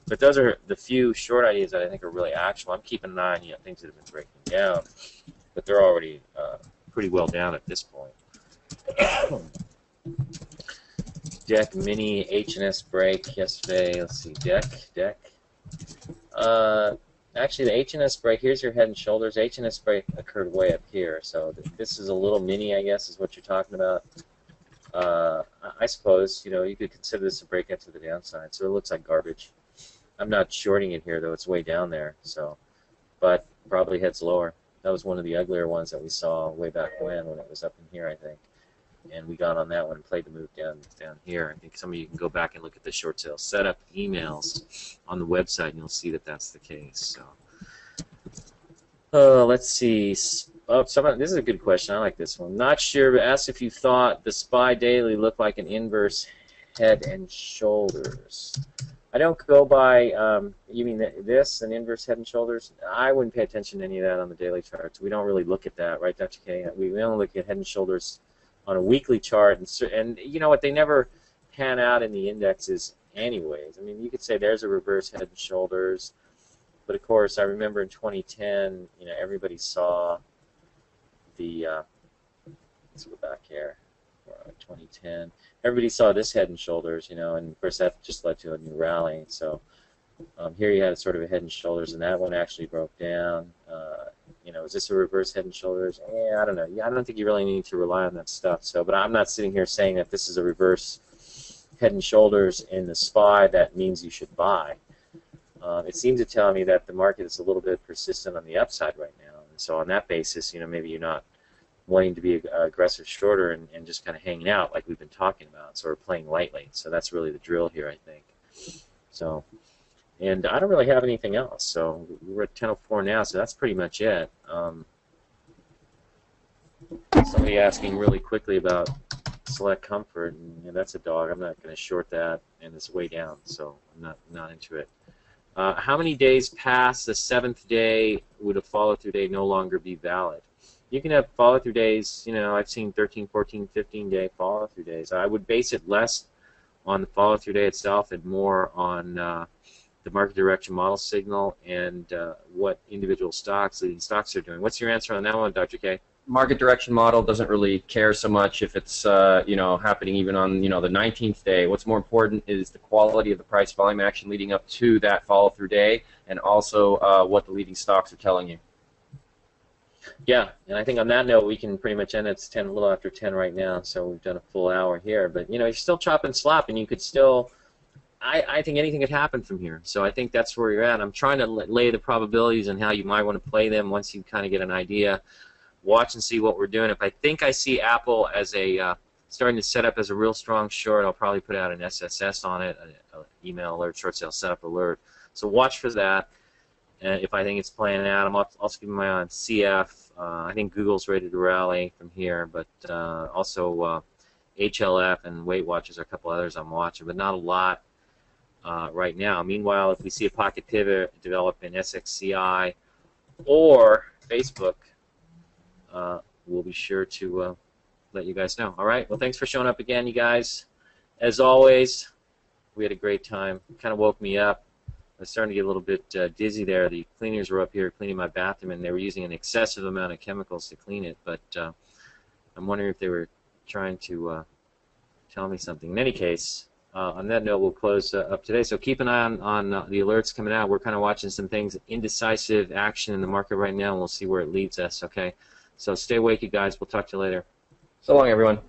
But those are the few short ideas that I think are really actual. I'm keeping an eye on things that have been breaking down, but they're already pretty well down at this point. Deck mini H&S break yesterday. Let's see, deck. Actually, the H&S break, here's your head and shoulders. H&S break occurred way up here, so this is a little mini, I guess, is what you're talking about. I suppose, you know, you could consider this a breakout to the downside, so it looks like garbage. I'm not shorting it here, though. It's way down there, so, but probably heads lower. That was one of the uglier ones that we saw way back when it was up in here, I think. And we got on that one and played the move down here. I think some of you can go back and look at the short sale setup emails on the website, and you'll see that that's the case. So, let's see. Oh, this is a good question. I like this one. Not sure, but asked if you thought the SPY daily looked like an inverse head and shoulders. I don't go by. You mean this, an inverse head and shoulders? I wouldn't pay attention to any of that on the daily charts. We don't really look at that, right, Dr. K? We only look at head and shoulders on a weekly chart, and you know what, they never pan out in the indexes anyways. I mean, you could say there's a reverse head and shoulders, but of course, I remember in 2010, you know, everybody saw the let's go back here. 2010. Everybody saw this head and shoulders, you know, and of course that just led to a new rally. So here you had sort of a head and shoulders, and that one actually broke down. You know, is this a reverse head and shoulders? Yeah, I don't know. Yeah, I don't think you really need to rely on that stuff. So, but I'm not sitting here saying that this is a reverse head and shoulders in the SPY that means you should buy. It seems to tell me that the market is a little bit persistent on the upside right now, and so on that basis, you know, maybe you're not wanting to be an aggressive shorter and just kind of hanging out like we've been talking about, sort of playing lightly. So that's really the drill here, I think. So, and I don't really have anything else. So we're at 10:04 now, so that's pretty much it. Somebody asking really quickly about Select Comfort, and you know, that's a dog. I'm not going to short that, and it's way down, so I'm not into it. How many days past the 7th day would a follow-through day no longer be valid? You can have follow-through days, you know, I've seen 13, 14, 15-day follow-through days. I would base it less on the follow-through day itself and more on the market direction model signal and what individual stocks, leading stocks are doing. What's your answer on that one, Dr. K? Market direction model doesn't really care so much if it's you know, happening even on, you know, the 19th day. What's more important is the quality of the price volume action leading up to that follow-through day, and also what the leading stocks are telling you. Yeah, and I think on that note we can pretty much end. It's 10, a little after 10 right now, so we've done a full hour here. But you know, you're still chopping slop, and you could still. I think anything could happen from here. So I think that's where you're at. I'm trying to lay the probabilities and how you might want to play them once you kind of get an idea. Watch and see what we're doing. If I think I see Apple as a starting to set up as a real strong short, I'll probably put out an SSS on it, an email alert, short sale setup alert. So watch for that. And if I think it's playing out, I'm also keeping my eye on CF. I think Google's ready to rally from here, but also HLF and Weight Watchers are a couple others I'm watching, but not a lot right now. Meanwhile, if we see a pocket pivot develop in SXCI or Facebook, we'll be sure to let you guys know. All right? Well, thanks for showing up again, you guys. As always, we had a great time. It kind of woke me up. I was starting to get a little bit dizzy there. The cleaners were up here cleaning my bathroom, and they were using an excessive amount of chemicals to clean it. But I'm wondering if they were trying to tell me something. In any case, on that note, we'll close up today. So keep an eye on the alerts coming out. We're kind of watching some things, indecisive action in the market right now, and we'll see where it leads us, okay? So stay awake, you guys. We'll talk to you later. So long, everyone.